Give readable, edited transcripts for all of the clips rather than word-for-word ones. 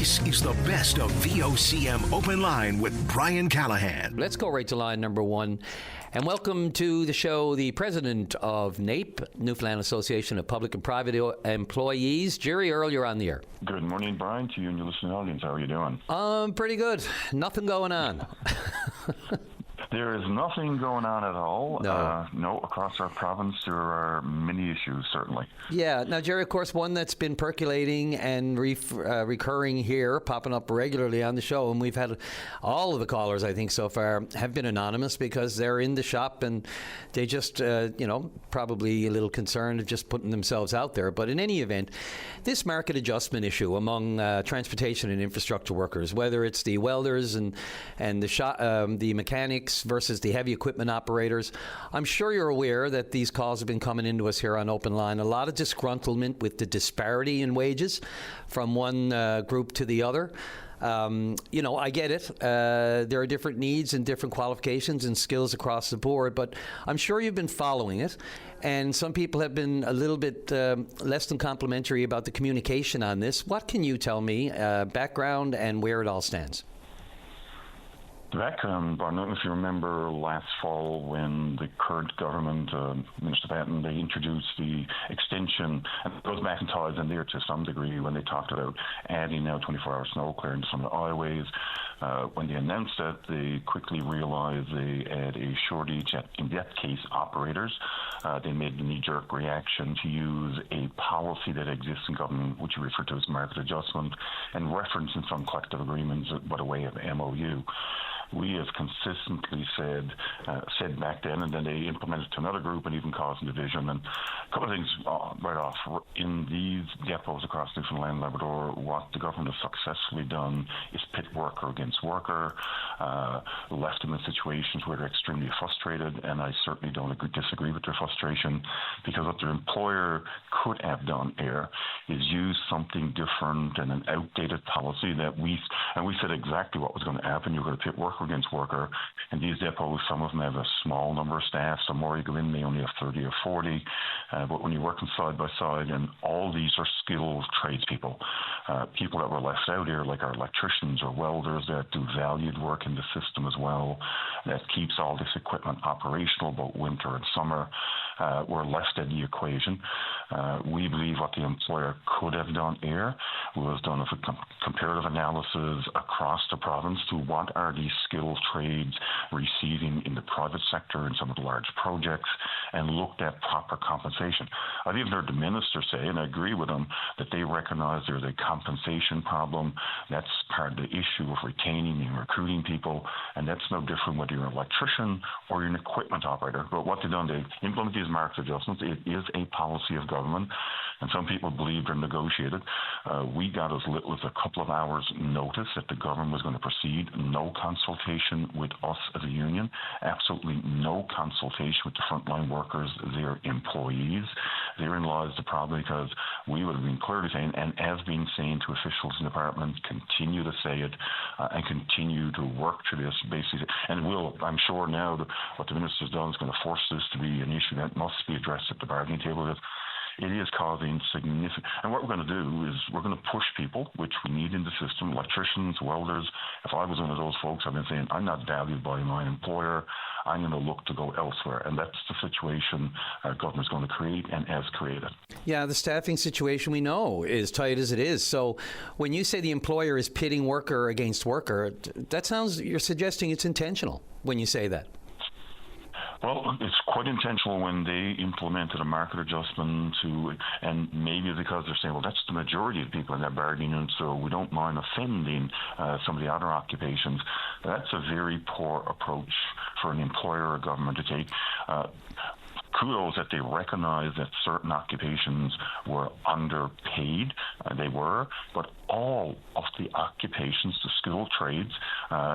This is the best of VOCM Open Line with Brian Callahan. Let's go right to line number one. And welcome to the show, the president of NAPE, Newfoundland Association of Public and Private Employees, Jerry Earle. You're on the air. Good morning, Brian, to you and your listening audience. How are you doing? Pretty good. Nothing going on. There is nothing going on at all. No. Across our province, there are many issues, certainly. Yeah. Now, Jerry, of course, one that's been percolating and recurring here, popping up regularly on the show, and we've had all of the callers, I think, so far have been anonymous because they're in the shop and they just, probably a little concerned of just putting themselves out there. But in any event, this market adjustment issue among transportation and infrastructure workers, whether it's the welders and the mechanics versus the heavy equipment operators. I'm sure you're aware that these calls have been coming into us here on Open Line. A lot of disgruntlement with the disparity in wages from one group to the other. I get it. There are different needs and different qualifications and skills across the board, but I'm sure you've been following it. And some people have been a little bit less than complimentary about the communication on this. What can you tell me, background and where it all stands? Background, I don't know if you remember last fall when the current government, Minister Patton, they introduced the extension, and it goes back and ties in there to some degree when they talked about adding now 24-hour snow clearing to some of the highways. When they announced that, they quickly realized they had a shortage in that case, operators. They made the knee-jerk reaction to use a policy that exists in government, which we refer to as market adjustment, and reference in some collective agreements by the way of MOU. We have consistently said back then, and then they implemented to another group and even causing division. And a couple of things right off. In these depots across Newfoundland and Labrador, what the government has successfully done is pit worker against worker, left them in situations where they're extremely frustrated, and I certainly don't disagree with their frustration, because what their employer could have done here is use something different and an outdated policy that we said exactly what was going to happen. You're going to pit worker against worker. And these depots, some of them have a small number of staff. Some more you go in, they only have 30 or 40. But when you're working side by side, and all these are skilled tradespeople, people that were left out here, like our electricians or welders that do valued work in the system as well, that keeps all this equipment operational both winter and summer, were left in the equation. We believe what the employer could have done here was done a comparative analysis across the province to what are these skilled trades receiving in the private sector in some of the large projects, and looked at proper compensation. I've even heard the minister say, and I agree with him, that they recognize there's a compensation problem. That's part of the issue of retaining and recruiting people, and that's no different whether you're an electrician or you're an equipment operator. But what they've done, they implement these market adjustments. It is a policy of government, and some people believe they're negotiated. We got as little as a couple of hours notice that the government was going to proceed. No consultation with us as a union, absolutely no consultation with the frontline workers, their employees. Therein lies the problem, because we would have been clearly saying, and as been saying to officials in the department, continue to say it and continue to work through this basically. And I'm sure now that what the minister's done is going to force this to be an issue that must be addressed at the bargaining table. It is causing significant, and what we're going to do is we're going to push people, which we need in the system, electricians, welders. If I was one of those folks, I've been saying, I'm not valued by my employer, I'm going to look to go elsewhere. And that's the situation our government's going to create and has created. Yeah, the staffing situation we know is tight as it is. So when you say the employer is pitting worker against worker, that sounds, you're suggesting it's intentional when you say that. Well, it's quite intentional when they implemented a market adjustment and maybe because they're saying, well, that's the majority of people in that bargaining unit, so we don't mind offending some of the other occupations. That's a very poor approach for an employer or government to take. Kudos that they recognized that certain occupations were underpaid. They were, but all of the occupations, the skilled trades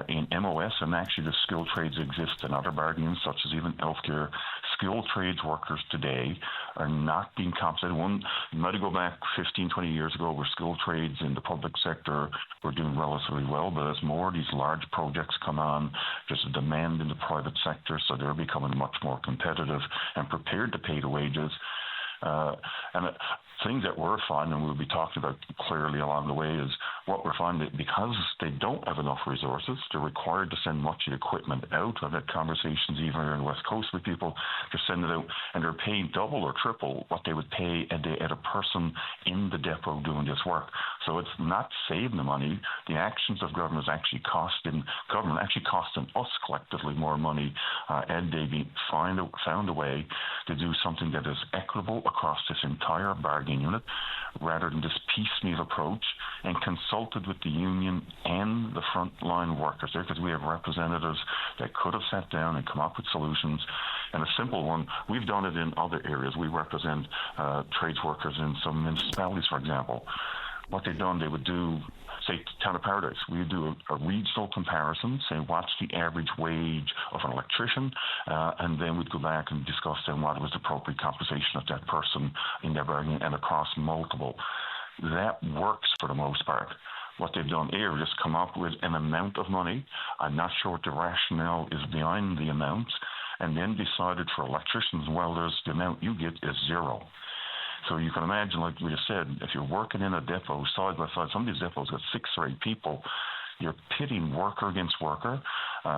in MOS, and actually the skilled trades exist in other bargaining, such as even healthcare, skilled trades workers today are not being compensated. You might go back 15, 20 years ago where skilled trades in the public sector were doing relatively well, but as more of these large projects come on, there's a demand in the private sector, so they're becoming much more competitive and prepared to pay the wages. Things that we're finding, and we'll be talking about clearly along the way, is what we're finding, because they don't have enough resources, they're required to send much of the equipment out. I've had conversations even here on the West Coast with people, they're sending it out and they're paying double or triple what they would pay at a person in the depot doing this work. So it's not saving the money. The actions of government is actually costing us collectively more money, and they found a way to do something that is equitable across this entire bargaining unit, rather than this piecemeal approach, and consulted with the union and the frontline workers there, because we have representatives that could have sat down and come up with solutions. And a simple one, we've done it in other areas. We represent trades workers in some municipalities, for example. What they've done, they would do, say, Town of Paradise. We would do a regional comparison, say, what's the average wage of an electrician, and then we'd go back and discuss then what was the appropriate compensation of that person in their bargaining and across multiple. That works for the most part. What they've done here is just come up with an amount of money. I'm not sure what the rationale is behind the amount, and then decided for electricians and welders, the amount you get is zero. So you can imagine, like we just said, if you're working in a depot side by side, some of these depots got 6 or 8 people, you're pitting worker against worker.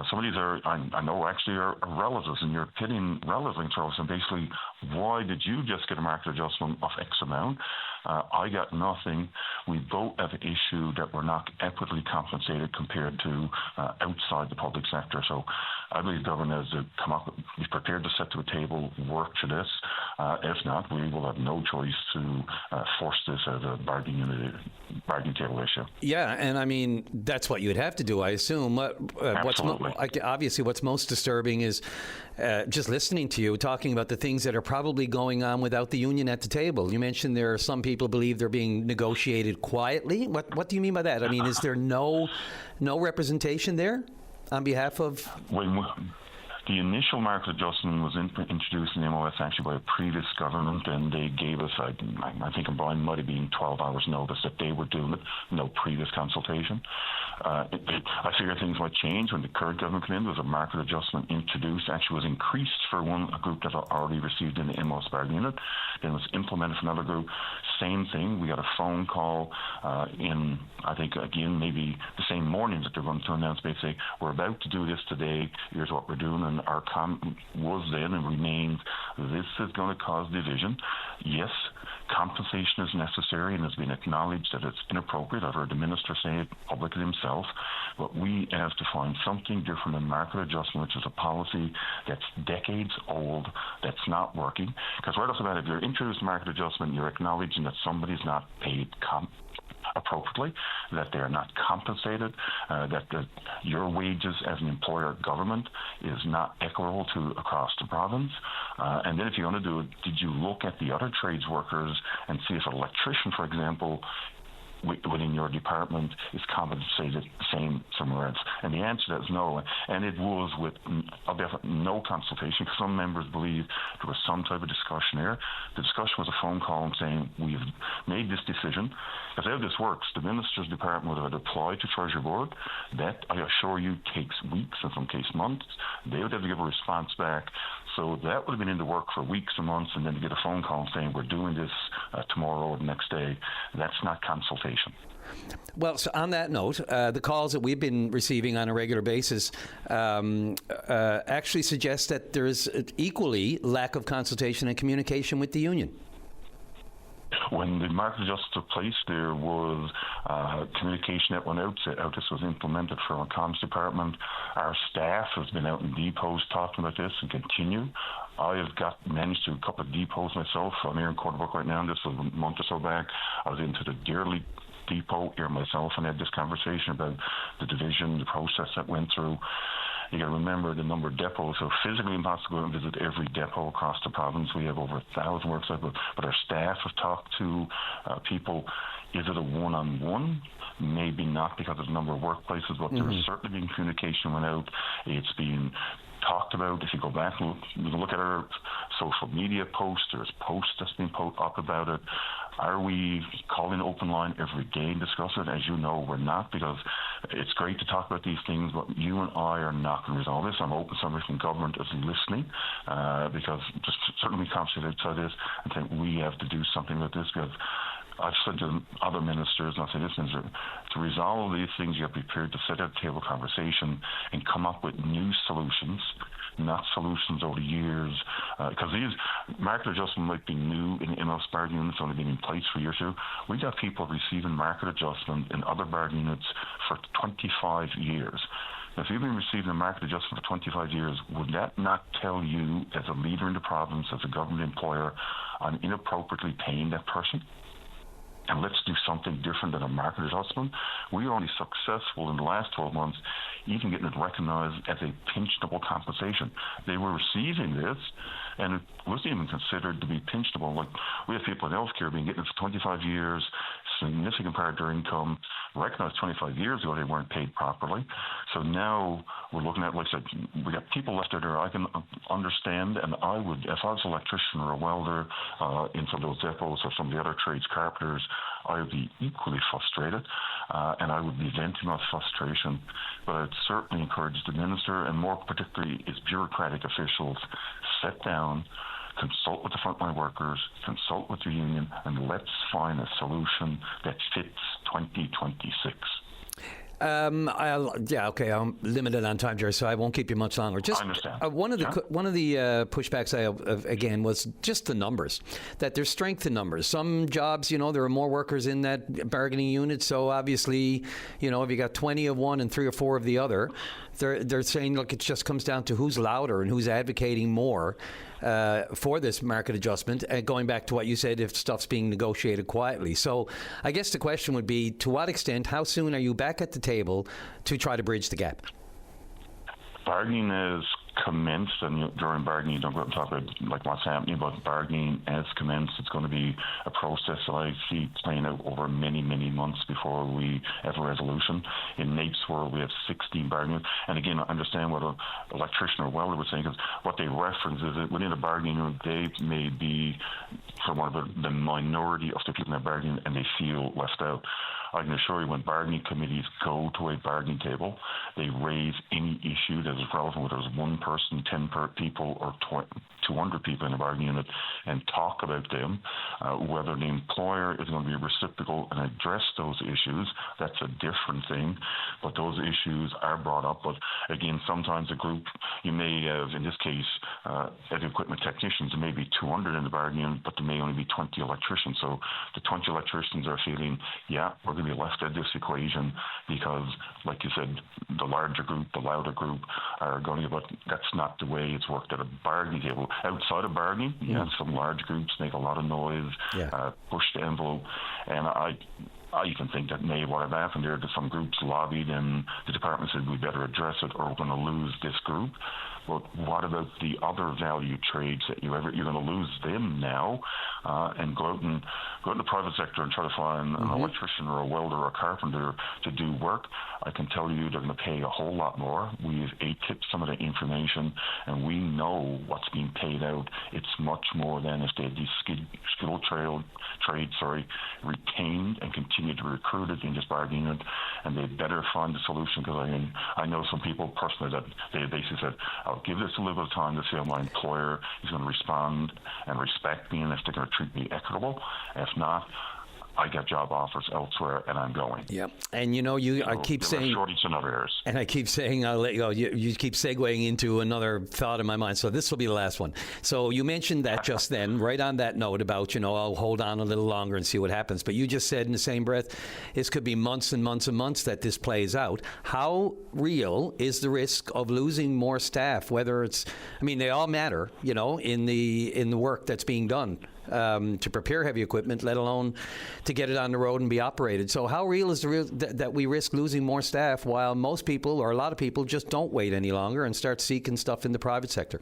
Some of these I know actually are relatives, and you're pitting relatives against relatives. And basically, why did you just get a market adjustment of X amount? I got nothing. We both have an issue that we're not equitably compensated compared to outside the public sector. So I believe government has to come up, be prepared to sit to a table, work to this. If not, we will have no choice to force this as a bargaining table issue. Yeah, and I mean, that's what you'd have to do, I assume. Obviously, what's most disturbing is just listening to you, talking about the things that are probably going on without the union at the table. You mentioned there are some people believe they're being negotiated quietly. What do you mean by that? I mean, is there no representation there on behalf of... The initial market adjustment was introduced in the MOS actually by a previous government, and they gave us, I think Brian might have been 12 hours notice that they were doing it, no previous consultation. I figure things might change when the current government came in. There was a market adjustment introduced, actually was increased for a group that had already received in the MOS bargaining unit, then was implemented for another group. Same thing, we got a phone call in, I think, again, maybe the same morning that they're going to announce, basically, we're about to do this today, here's what we're doing. And our comment was then and remains, this is going to cause division. Yes, compensation is necessary and has been acknowledged that it's inappropriate. I've heard the minister say it publicly himself. But we have to find something different than market adjustment, which is a policy that's decades old, that's not working. Because right off the bat, if you're introducing market adjustment, you're acknowledging that somebody's not paid appropriately, that they are not compensated, that your wages as an employer government is not equitable to across the province. And then if you're going to do it, did you look at the other trades workers and see if an electrician, for example, within your department is compensated the same somewhere else? And the answer to that is no. And it was with no consultation, because some members believe there was some type of discussion there. The discussion was a phone call and saying, we've made this decision. Because how this works, the minister's department would have applied to Treasury Board. That, I assure you, takes weeks, in some cases months. They would have to give a response back. So that would have been in the work for weeks and months, and then to get a phone call saying, we're doing this tomorrow or the next day, that's not consultation. Well, so on that note, the calls that we've been receiving on a regular basis actually suggest that there is equally lack of consultation and communication with the union. When the market adjustment took place, there was communication that went out, how this was implemented from a comms department. Our staff has been out in depots talking about this and continue. I have managed to a couple of depots myself. I'm here in Cordoba right now, and this was a month or so back. I was into the Dearly depot here myself and had this conversation about the division, the process that went through. You got to remember the number of depots, so physically impossible to go and visit every depot across the province. We have over 1,000 worksites, but our staff have talked to people. Is it a one-on-one? Maybe not, because of the number of workplaces, but there has certainly been communication went out. It's been talked about. If you go back and look at our social media posts, there's posts that's been put up about it. Are we calling open line every day and discuss it? As you know, we're not, because it's great to talk about these things, but you and I are not going to resolve this. I'm hoping somebody from government is listening, because just certainly concentrate outside this and think we have to do something with this, because I've said to other ministers, and I'll say this minister, to resolve these things, you have to be prepared to sit at a table conversation and come up with new solutions, not solutions over the years. Because these market adjustment might be new in most bargaining units, only been in place for a year or two. We got people receiving market adjustment in other bargaining units for 25 years. If you've been receiving a market adjustment for 25 years, would that not tell you, as a leader in the province, as a government employer, I'm inappropriately paying that person? And let's do something different than a market adjustment. We were only successful in the last 12 months even getting it recognized as a pensionable compensation. They were receiving this, and it wasn't even considered to be pensionable. Like, we have people in healthcare being getting it for 25 years, significant part of their income, recognized 25 years ago they weren't paid properly. So now we're looking at, like I said, we got people left out there I can understand, and I would, if I was an electrician or a welder in some of those depots or some of the other trades, carpenters, I would be equally frustrated, and I would be venting my frustration. But I'd certainly encourage the minister, and more particularly his bureaucratic officials, sit down, consult with the frontline workers, consult with the union, and let's find a solution that fits 2026. I'm limited on time, Jerry, so I won't keep you much longer. Just I understand. One of the pushbacks I have, again, was just the numbers. That there's strength in numbers. Some jobs, there are more workers in that bargaining unit, so obviously, if you got 20 of one and 3 or 4 of the other, they're saying, look, it just comes down to who's louder and who's advocating more for this market adjustment. And going back to what you said, if stuff's being negotiated quietly. So I guess the question would be, to what extent, how soon are you back at the table to try to bridge the gap? Bargaining is commenced, and during bargaining, you don't go out and talk about like what's happening, but bargaining has commenced. It's going to be a process that I see playing out over many, many months before we have a resolution. In NAPE's world, we have 16 bargaining. And again, I understand what an electrician or welder was saying, because what they reference is that within a bargaining unit, they may be, for one of the minority of the people in that bargaining, and they feel left out. I can assure you, when bargaining committees go to a bargaining table, they raise any issue that is relevant, whether it's one person, 10 people, or 200 people in a bargaining unit, and talk about them. Whether the employer is going to be reciprocal and address those issues, that's a different thing. But those issues are brought up. But again, sometimes a group, you may have, in this case, heavy equipment technicians, there may be 200 in the bargaining unit, but there may only be 20 electricians. So the 20 electricians are feeling, we're going to be left out of this equation because, like you said, the larger group, the louder group are going, but that's not the way it's worked at a bargaining table. Outside of bargaining, some large groups make a lot of noise, push the envelope, and I even think that may what have happened there, that some groups lobbied and the department said we better address it or we're going to lose this group. But what about the other value trades that you're going to lose them now, and go out in the private sector and try to find an electrician or a welder or a carpenter to do work? I can tell you they're going to pay a whole lot more. We've ATIP'd some of the information, and we know what's being paid out. It's much more than if they had these skilled trades retained and continue to recruit it in this bargaining unit, and they better find a solution, because I know some people personally that they basically said, I'll give this a little bit of time to see how my employer is going to respond and respect me, and if they're going to treat me equitable. If not, I get job offers elsewhere, and I'm going. Yep. And I keep saying shortage in other areas. And I keep saying I'll let you go. You keep segueing into another thought in my mind. So this will be the last one. So you mentioned that just then, right on that note about I'll hold on a little longer and see what happens. But you just said in the same breath, this could be months and months and months that this plays out. How real is the risk of losing more staff? Whether it's, they all matter, in the work that's being done. To prepare heavy equipment, let alone to get it on the road and be operated. So how real is that we risk losing more staff while most people, or a lot of people, just don't wait any longer and start seeking stuff in the private sector?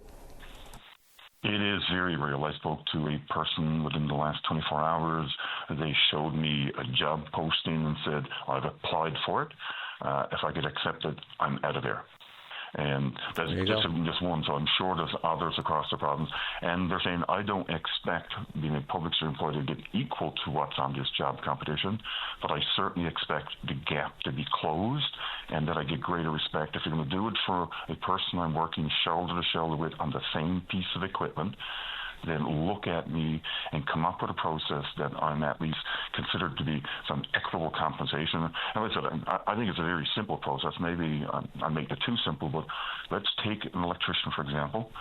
It is very real. I spoke to a person within the last 24 hours. They showed me a job posting and said, I've applied for it. If I get accepted, I'm out of there. And that's just one, so I'm sure there's others across the province. And they're saying, I don't expect being a public sector employee to get equal to what's on this job competition, but I certainly expect the gap to be closed and that I get greater respect. If you're going to do it for a person I'm working shoulder to shoulder with on the same piece of equipment, then look at me and come up with a process that I'm at least considered to be some equitable compensation. And like I said, I think it's a very simple process. Maybe I make it too simple, but let's take an electrician, for example.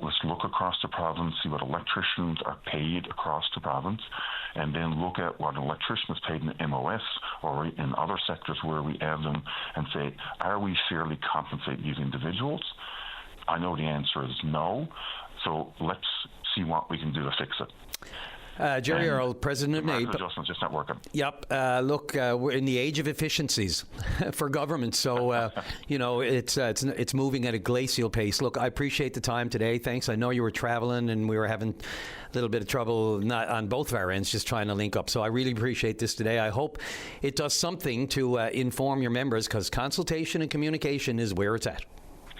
Let's look across the province, see what electricians are paid across the province, and then look at what an electrician is paid in MOS or in other sectors where we have them, and say, are we fairly compensating these individuals? I know the answer is no, so let's see what we can do to fix it. Jerry Earl, President of NAPE. Adjustments just not working. Yep. Look, we're in the age of efficiencies for government, so it's moving at a glacial pace. Look, I appreciate the time today. Thanks. I know you were traveling, and we were having a little bit of trouble, not on both of our ends, just trying to link up. So I really appreciate this today. I hope it does something to inform your members, because consultation and communication is where it's at.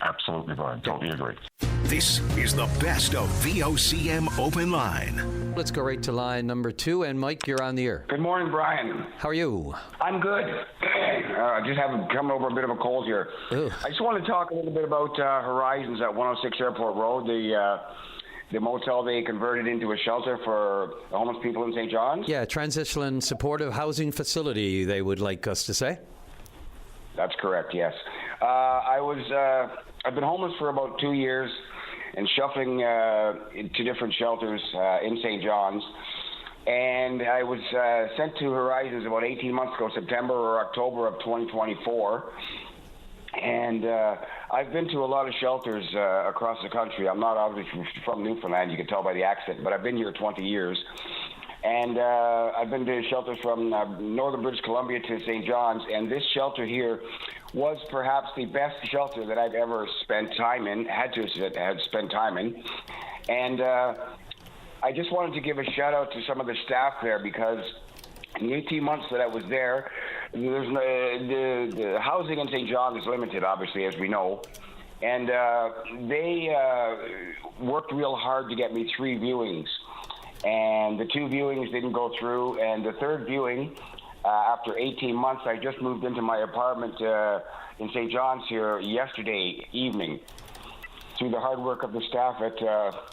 Absolutely, Brian. Totally agree. This is the best of VOCM Open Line. Let's go right to line number 2. And Mike, you're on the air. Good morning, Brian. How are you? I'm good. Just coming over a bit of a cold here. Ew. I just want to talk a little bit about Horizons at 106 Airport Road, the motel they converted into a shelter for homeless people in St. John's. Yeah, transitional and supportive housing facility, they would like us to say. That's correct, yes. I've been homeless for about 2 years and shuffling to different shelters in St. John's. And I was sent to Horizons about 18 months ago, September or October of 2024. And I've been to a lot of shelters across the country. I'm not obviously from Newfoundland, you can tell by the accent, but I've been here 20 years. And I've been to shelters from northern British Columbia to St. John's, and this shelter here was perhaps the best shelter that I've ever spent time in, had spent time in. And I just wanted to give a shout out to some of the staff there, because in the 18 months that I was there, the housing in St. John's is limited, obviously, as we know. And they worked real hard to get me 3 viewings. And the 2 viewings didn't go through. And the 3rd viewing, after 18 months, I just moved into my apartment in St. John's here yesterday evening through the hard work of the staff at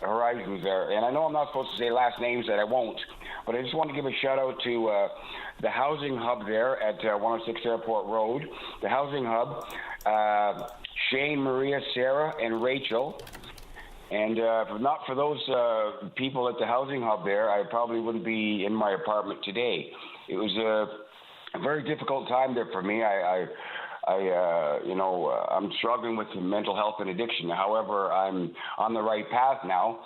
Horizons there. And I know I'm not supposed to say last names, that I won't, but I just want to give a shout out to the housing hub there at 106 Airport Road. The housing hub, Shane, Maria, Sarah, and Rachel. And if not for those people at the housing hub there, I probably wouldn't be in my apartment today. It was a very difficult time there for me. I'm struggling with mental health and addiction. However, I'm on the right path now.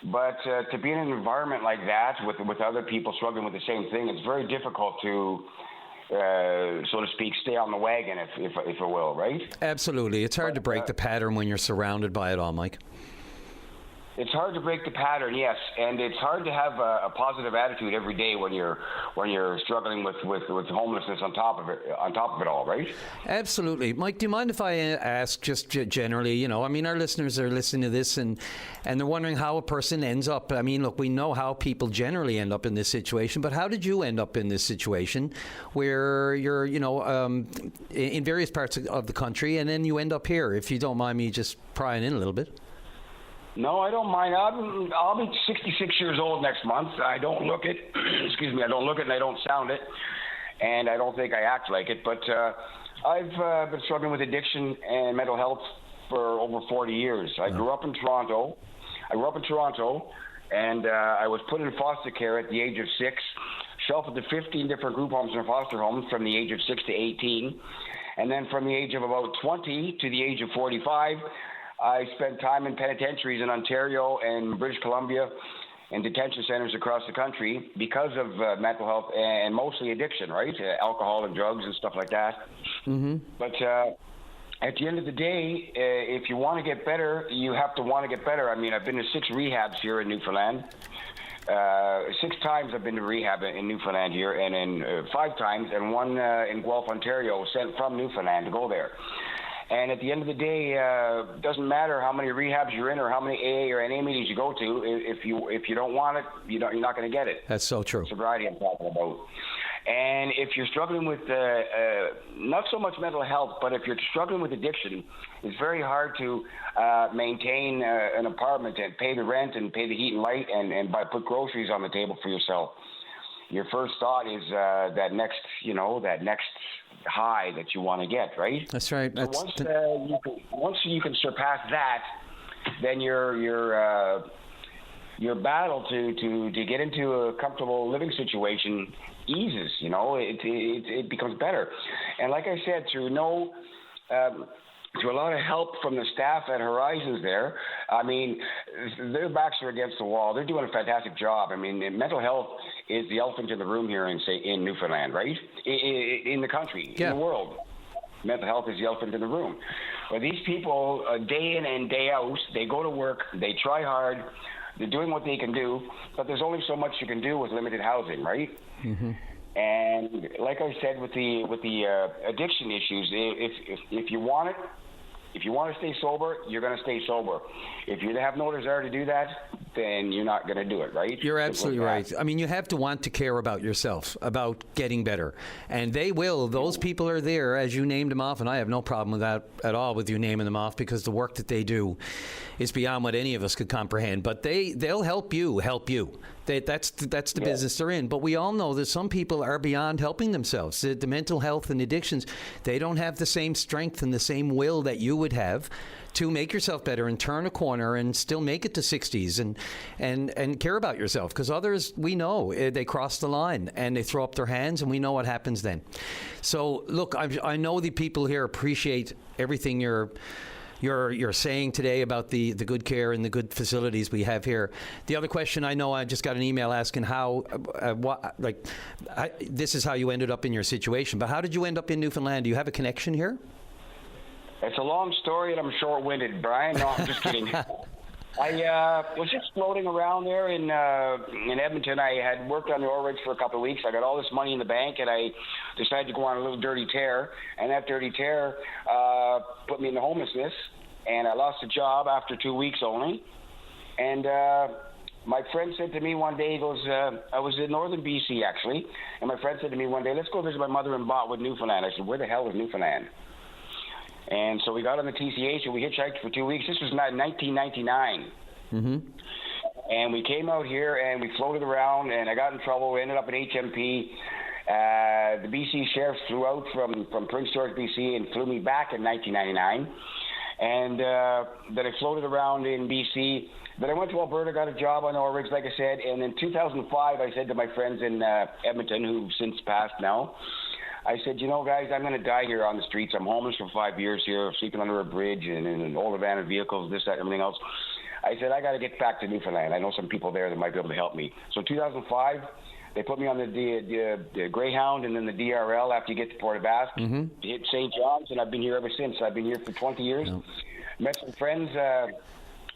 But to be in an environment like that with other people struggling with the same thing, it's very difficult to, so to speak, stay on the wagon, if it will, right? Absolutely. It's hard to break the pattern when you're surrounded by it all, Mike. It's hard to break the pattern, yes, and it's hard to have a positive attitude every day when you're struggling with homelessness on top of it all, right? Absolutely, Mike. Do you mind if I ask just generally? Our listeners are listening to this and they're wondering how a person ends up. I mean, look, we know how people generally end up in this situation, but how did you end up in this situation where you're, in various parts of the country, and then you end up here? If you don't mind me just prying in a little bit. No, I don't mind. I'll be 66 years old next month. I don't look it. Excuse me. I don't look it, and I don't sound it, and I don't think I act like it. But I've been struggling with addiction and mental health for over 40 years. I grew up in Toronto. And I was put in foster care at the age of 6. Sheltered to 15 different group homes and foster homes from the age of 6 to 18, and then from the age of about 20 to the age of 45. I spent time in penitentiaries in Ontario and British Columbia and detention centers across the country because of mental health and mostly addiction, right? Alcohol and drugs and stuff like that. Mm-hmm. But at the end of the day, if you want to get better, you have to want to get better. I mean, I've been to 6 rehabs here in Newfoundland. 6 times I've been to rehab in Newfoundland here, and in 5 times, and 1 in Guelph, Ontario, sent from Newfoundland to go there. And at the end of the day, it doesn't matter how many rehabs you're in or how many AA or NA meetings you go to. If you don't want it, you're not going to get it. That's so true. Sobriety I'm talking about. And if you're struggling with not so much mental health, but if you're struggling with addiction, it's very hard to maintain an apartment and pay the rent and pay the heat and light and put groceries on the table for yourself. Your first thought is that next high that you want to get, right? That's right. So once you can surpass that, then your battle to get into a comfortable living situation eases. It becomes better. And like I said, through a lot of help from the staff at Horizons there, I mean, their backs are against the wall. They're doing a fantastic job. I mean, mental health is the elephant in the room here in Newfoundland, right? In the country, in the world. Mental health is the elephant in the room. But these people, day in and day out, they go to work, they try hard, they're doing what they can do, but there's only so much you can do with limited housing, right? Mm-hmm. And like I said, with the addiction issues, if you want it, if you want to stay sober, you're going to stay sober. If you have no desire to do that, then you're not going to do it, right? You're absolutely right. I mean, you have to want to care about yourself, about getting better. And they will. Those people are there, as you named them off, and I have no problem with that at all with you naming them off, because the work that they do is beyond what any of us could comprehend. But they'll help you. That's the business they're in. But we all know that some people are beyond helping themselves. The mental health and addictions, they don't have the same strength and the same will that you would have to make yourself better and turn a corner and still make it to 60s and care about yourself. Because others, we know, they cross the line and they throw up their hands, and we know what happens then. So, look, I know the people here appreciate everything you're saying today about the good care and the good facilities we have here. The other question, I know I just got an email asking how, this is how you ended up in your situation, but how did you end up in Newfoundland? Do you have a connection here? It's a long story, and I'm short-winded, Brian. No, I'm just kidding. I was just floating around there in Edmonton. I had worked on the oil rigs for a couple of weeks. I got all this money in the bank, and I decided to go on a little dirty tear. And that dirty tear put me into homelessness, and I lost a job after 2 weeks only. And my friend said to me one day, he goes, I was in northern BC, actually, and my friend said to me one day, let's go visit my mother in Botwood, Newfoundland. I said, where the hell is Newfoundland? And so we got on the TCH and we hitchhiked for 2 weeks. This was 1999. Mm-hmm. And we came out here and we floated around, and I got in trouble. We ended up in HMP. The BC sheriff flew out from Prince George, BC, and flew me back in 1999. And then I floated around in BC. Then I went to Alberta, got a job on oil rigs, like I said. And in 2005, I said to my friends in Edmonton, who've since passed now, I said, guys, I'm going to die here on the streets. I'm homeless for 5 years here, sleeping under a bridge and in an old abandoned vehicles, this, that, everything else. I said, I got to get back to Newfoundland. I know some people there that might be able to help me. So 2005, they put me on the Greyhound and then the DRL after you get to Port aux Basques, hit St. John's, and I've been here ever since. I've been here for 20 years. Yeah. Met some friends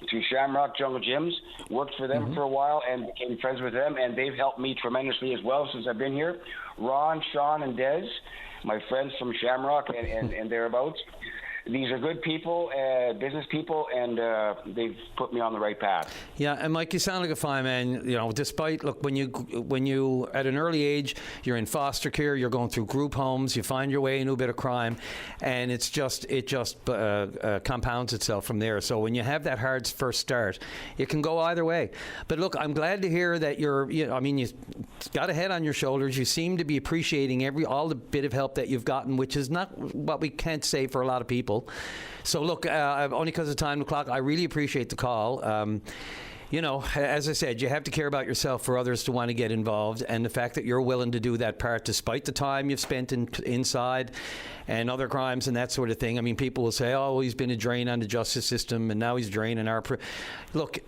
through Shamrock Jungle Gyms, worked for them for a while and became friends with them, and they've helped me tremendously as well since I've been here. Ron, Sean, and Des, my friends from Shamrock and thereabouts. These are good people, business people, and they've put me on the right path. Yeah, and Mike, you sound like a fine man. Despite, look, when you at an early age, you're in foster care, you're going through group homes, you find your way into a bit of crime, and it just compounds itself from there. So when you have that hard first start, it can go either way. But look, I'm glad to hear that you've got a head on your shoulders. You seem to be appreciating all the bit of help that you've gotten, which is not what we can't say for a lot of people. So look, only because of time o'clock, I really appreciate the call. As I said, you have to care about yourself for others to want to get involved, and the fact that you're willing to do that part despite the time you've spent inside and other crimes and that sort of thing. I mean, people will say, oh, he's been a drain on the justice system and now he's draining our... Look,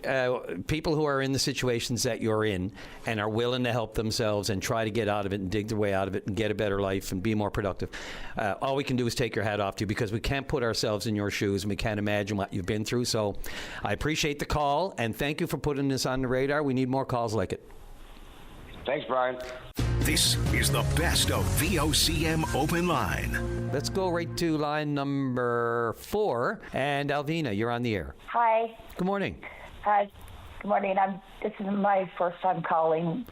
people who are in the situations that you're in and are willing to help themselves and try to get out of it and dig their way out of it and get a better life and be more productive, all we can do is take your hat off to you, because we can't put ourselves in your shoes and we can't imagine what you've been through. So I appreciate the call, and thank you for putting this on the radar. We need more calls like it. Thanks, Brian. This is the best of VOCM Open Line. Let's go right to line number 4. And Alvina, you're on the air. Hi. Good morning. Hi. Good morning. This is my first time calling,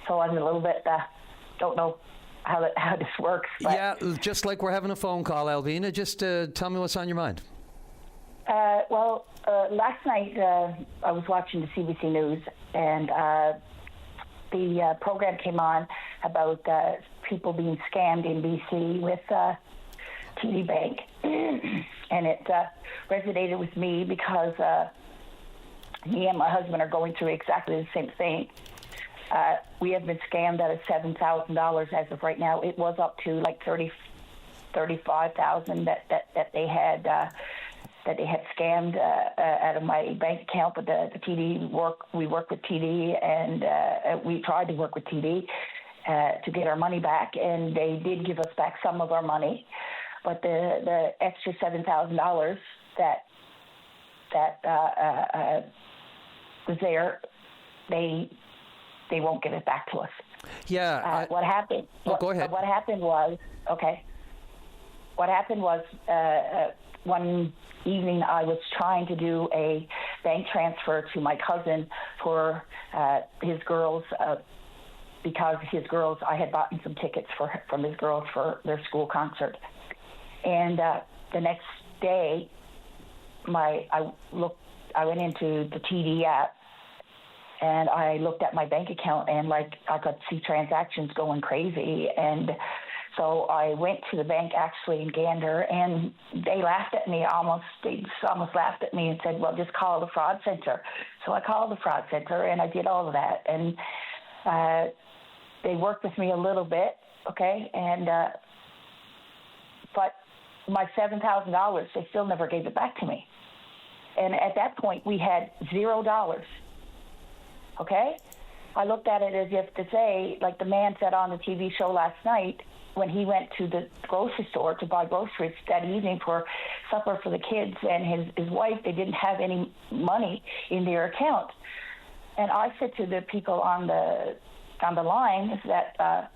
so I'm a little bit don't know how this works. But, yeah, just like we're having a phone call, Alvina. Just tell me what's on your mind. Last night I was watching the CBC News, and the program came on about people being scammed in BC with TD Bank, and it resonated with me because me and my husband are going through exactly the same thing. We have been scammed out of $7,000 as of right now. It was up to like $35,000 that they had scammed out of my bank account. But the TD we work with TD, and we tried to work with TD to get our money back, and they did give us back some of our money. But the extra $7,000 that was there, they won't give it back to us. Yeah. What happened? Go ahead. What happened was one evening I was trying to do a bank transfer to my cousin for his girls, because his girls, I had bought some tickets from his girls for their school concert. And the next day, I went into the TD app, and I looked at my bank account, and I could see transactions going crazy. And so I went to the bank actually in Gander, and they laughed at me They almost laughed at me and said, well, just call the fraud center. So I called the fraud center, and I did all of that. And they worked with me a little bit, okay? And but my $7,000, they still never gave it back to me. And at that point, we had $0. Okay? I looked at it as if to say, like the man said on the TV show last night, when he went to the grocery store to buy groceries that evening for supper for the kids and his wife, they didn't have any money in their account. And I said to the people on the line is that,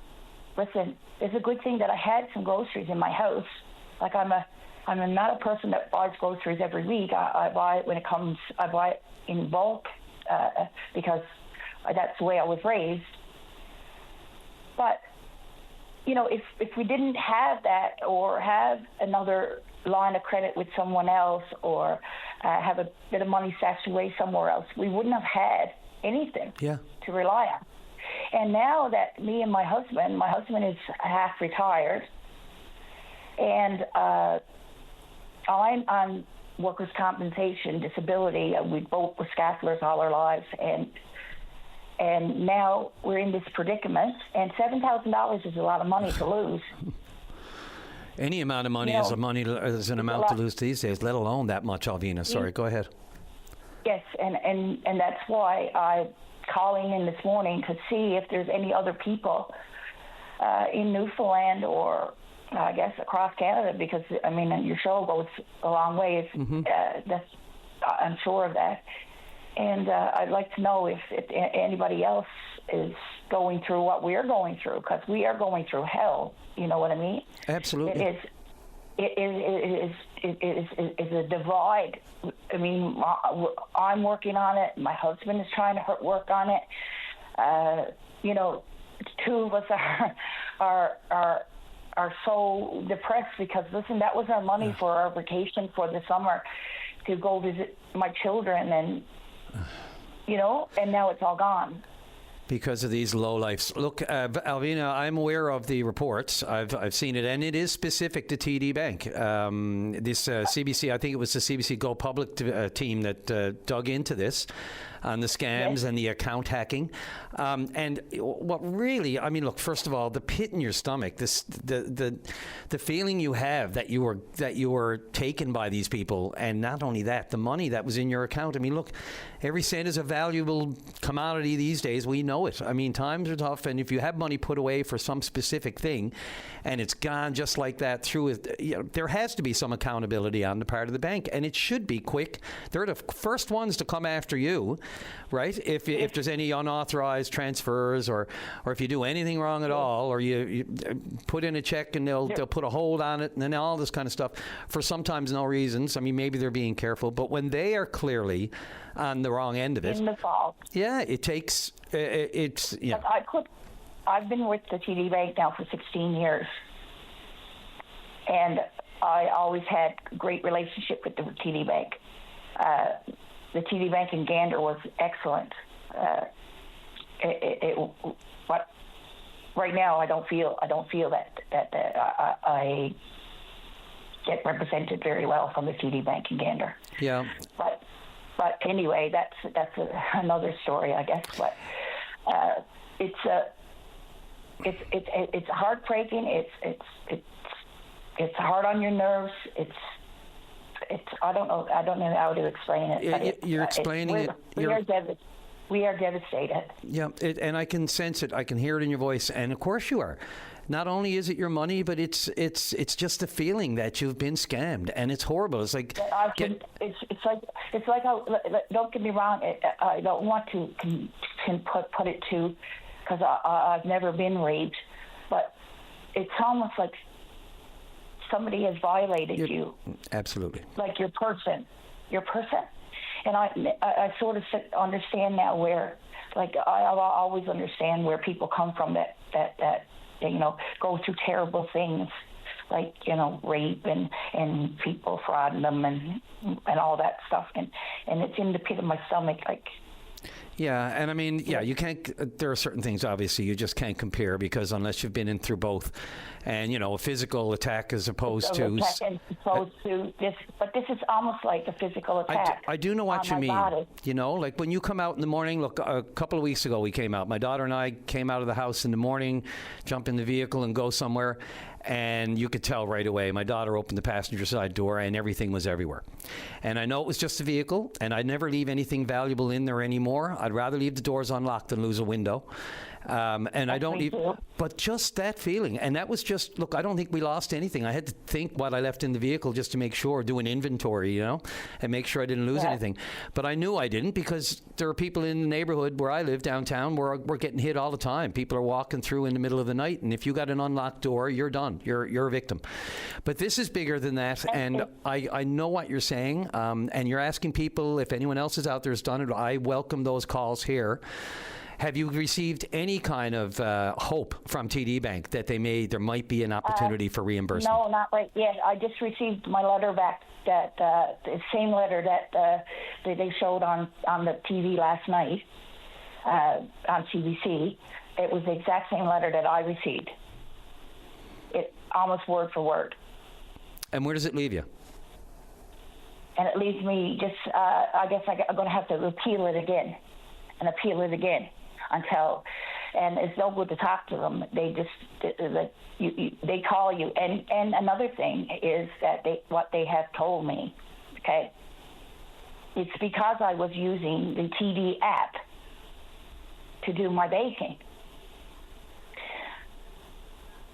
listen, it's a good thing that I had some groceries in my house. Like I'm not a person that buys groceries every week. I buy it I buy it in bulk because that's the way I was raised. But if we didn't have that, or have another line of credit with someone else, or have a bit of money stashed away somewhere else, we wouldn't have had anything to rely on. And now that me and my husband is half retired, and I'm on workers' compensation, disability. We both were scaffolders all our lives, and now we're in this predicament. And $7,000 is a lot of money to lose. Any amount of money is an amount to lose these days, let alone that much, Alvina. Sorry, go ahead. Yes, and that's why I'm calling in this morning to see if there's any other people in Newfoundland, or I guess across Canada, because your show goes a long way. I'm sure of that, and I'd like to know if anybody else is going through what we're going through, because we are going through hell. You know what I mean? Absolutely. It is a divide. I mean, I'm working on it. My husband is trying to work on it. Two of us are so depressed because, listen, that was our money for our vacation for the summer to go visit my children, and and now it's all gone. Because of these lowlifes. Look, Alvina, I'm aware of the reports. I've seen it, and it is specific to TD Bank. This CBC, I think it was the CBC Go Public team that dug into this on the scams and the account hacking. And what really, look, first of all, the pit in your stomach, the feeling you have that you were taken by these people, and not only that, the money that was in your account. Look, every cent is a valuable commodity these days. We know it. Times are tough, and if you have money put away for some specific thing, and it's gone just like that through it, there has to be some accountability on the part of the bank, and it should be quick. They're the first ones to come after you, right? If there's any unauthorized transfers, or if you do anything wrong at all, or you put in a check and they'll put a hold on it, and then all this kind of stuff for sometimes no reasons. Maybe they're being careful, but when they are clearly on the wrong end of it, in the fall. Yeah, it takes. It's. Yeah. I've been with the TD Bank now for 16 years, and I always had a great relationship with the TD Bank. The TD Bank in Gander was excellent. But right now, I don't feel that I get represented very well from the TD Bank in Gander. Yeah. But anyway, that's another story, I guess. But it's heartbreaking. It's hard on your nerves. I don't know how to explain it. You're explaining it. We are devastated. Yeah, and I can sense it. I can hear it in your voice, and of course you are. Not only is it your money, but it's just the feeling that you've been scammed, and it's horrible. It's like it's like don't get me wrong. I don't want to put it to, because I've never been raped, but it's almost like somebody has violated you. Absolutely. Like your person. And I sort of understand now where, like, I always understand where people come from that go through terrible things, like, rape and people frauding them and all that stuff. And it's in the pit of my stomach, like. Yeah, and I mean, you can't. There are certain things, obviously, you just can't compare, because unless you've been in through both, and a physical attack as opposed to this, but this is almost like a physical attack. I do know what you mean. Body. Like when you come out in the morning. Look, a couple of weeks ago we came out. My daughter and I came out of the house in the morning, jump in the vehicle and go somewhere. And you could tell right away. My daughter opened the passenger side door, and everything was everywhere. And I know it was just a vehicle, and I'd never leave anything valuable in there anymore. I'd rather leave the doors unlocked than lose a window. And I don't even, but just that feeling. And that was just, look, I don't think we lost anything. I had to think what I left in the vehicle just to make sure, do an inventory, and make sure I didn't lose anything. But I knew I didn't, because there are people in the neighborhood where I live downtown where we're getting hit all the time. People are walking through in the middle of the night, and if you got an unlocked door, you're done. You're a victim. But this is bigger than that, and I know what you're saying, and you're asking people if anyone else is out there has done it. I welcome those calls here. Have you received any kind of hope from TD Bank that there might be an opportunity for reimbursement? No, not right yet. I just received my letter back, that the same letter that they showed on the TV last night on CBC. It was the exact same letter that I received. It almost word for word. And where does it leave you? And it leaves me just, I guess I'm going to have to appeal it again until, and it's no good to talk to them. They just, they call you. And another thing is that what they have told me, okay, it's because I was using the TD app to do my banking.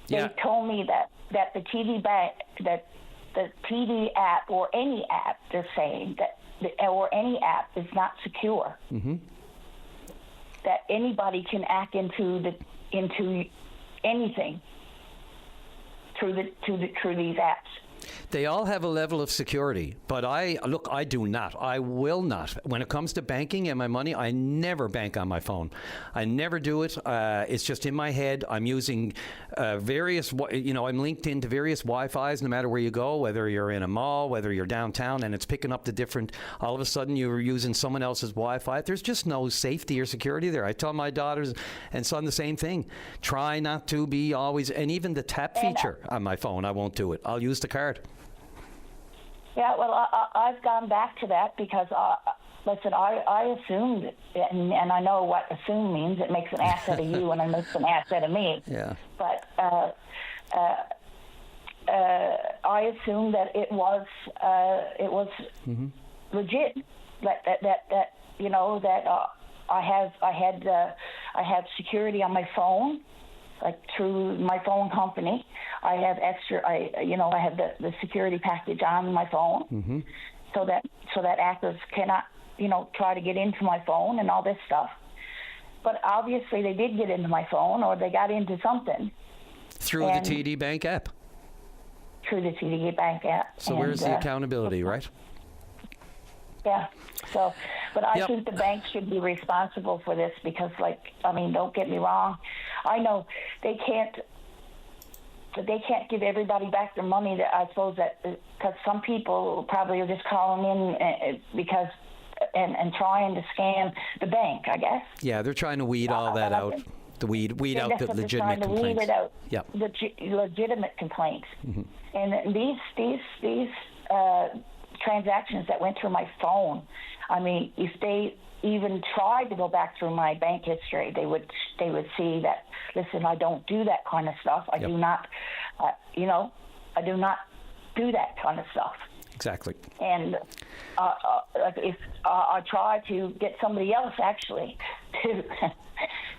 Yeah. They told me that the TD bank, that the TD app or any app, they're saying or any app is not secure. Mm-hmm. That anybody can hack into anything through these apps. They all have a level of security, but I do not. I will not. When it comes to banking and my money, I never bank on my phone. I never do it. It's just in my head. I'm using various, I'm linked into various Wi-Fis no matter where you go, whether you're in a mall, whether you're downtown, and it's picking up the different, all of a sudden you're using someone else's Wi-Fi. There's just no safety or security there. I tell my daughters and son the same thing. Try not to be always, and even the tap feature on my phone, I won't do it. I'll use the card. Yeah, well, I've gone back to that because, listen, I assumed, and I know what assume means. It makes an ass out of you and it makes an ass out of me. Yeah. But I assumed that it was mm-hmm. legit. That I have security on my phone, like through my phone company. I have extra. I have the security package on my phone, mm-hmm. so that hackers cannot, try to get into my phone and all this stuff. But obviously, they did get into my phone, or they got into something through the TD Bank app. Through the TD Bank app. So where's the accountability, right? Yeah. So, but I think the bank should be responsible for this because, don't get me wrong, I know they can't give everybody back their money. That I suppose that because some people probably are just calling in because and trying to scam the bank, I guess. Yeah, they're trying to weed all that out. Weed out the legitimate complaints. Weed out yep. Legitimate complaints. Mm-hmm. And these transactions that went through my phone, I mean, if they even tried to go back through my bank history, they would see that, listen, I don't do that kind of stuff. I do not, I do not do that kind of stuff. Exactly. And if I try to get somebody else actually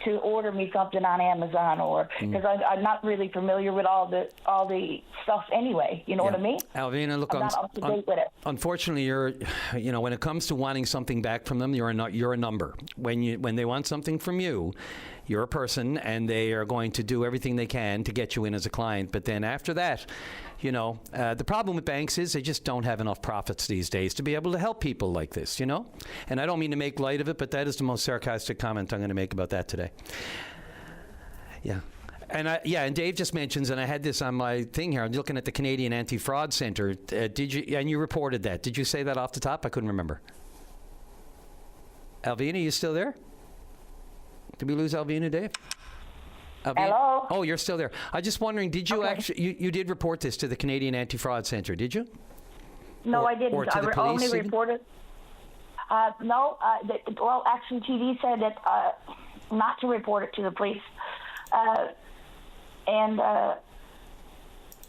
to order me something on Amazon, or because I'm not really familiar with all the stuff anyway. You know what I mean? Alvina, look, I'm not up to date with it. Unfortunately, when it comes to wanting something back from them, you're a number. When they want something from you, you're a person, and they are going to do everything they can to get you in as a client. But then after that, the problem with banks is they just don't have enough profits these days to be able to help people like this, And I don't mean to make light of it, but that is the most sarcastic comment I'm going to make about that today. Yeah. And Dave just mentions, and I had this on my thing here, I'm looking at the Canadian Anti-Fraud Centre. And you reported that. Did you say that off the top? I couldn't remember. Alvina, you still there? Did we lose Alvina, Dave? Alvina? Hello? Oh, you're still there. I was just wondering, did you actually, you did report this to the Canadian Anti-Fraud Centre, did you? No, I didn't. Or to the police? Only reported. No, Action TV said that not to report it to the police.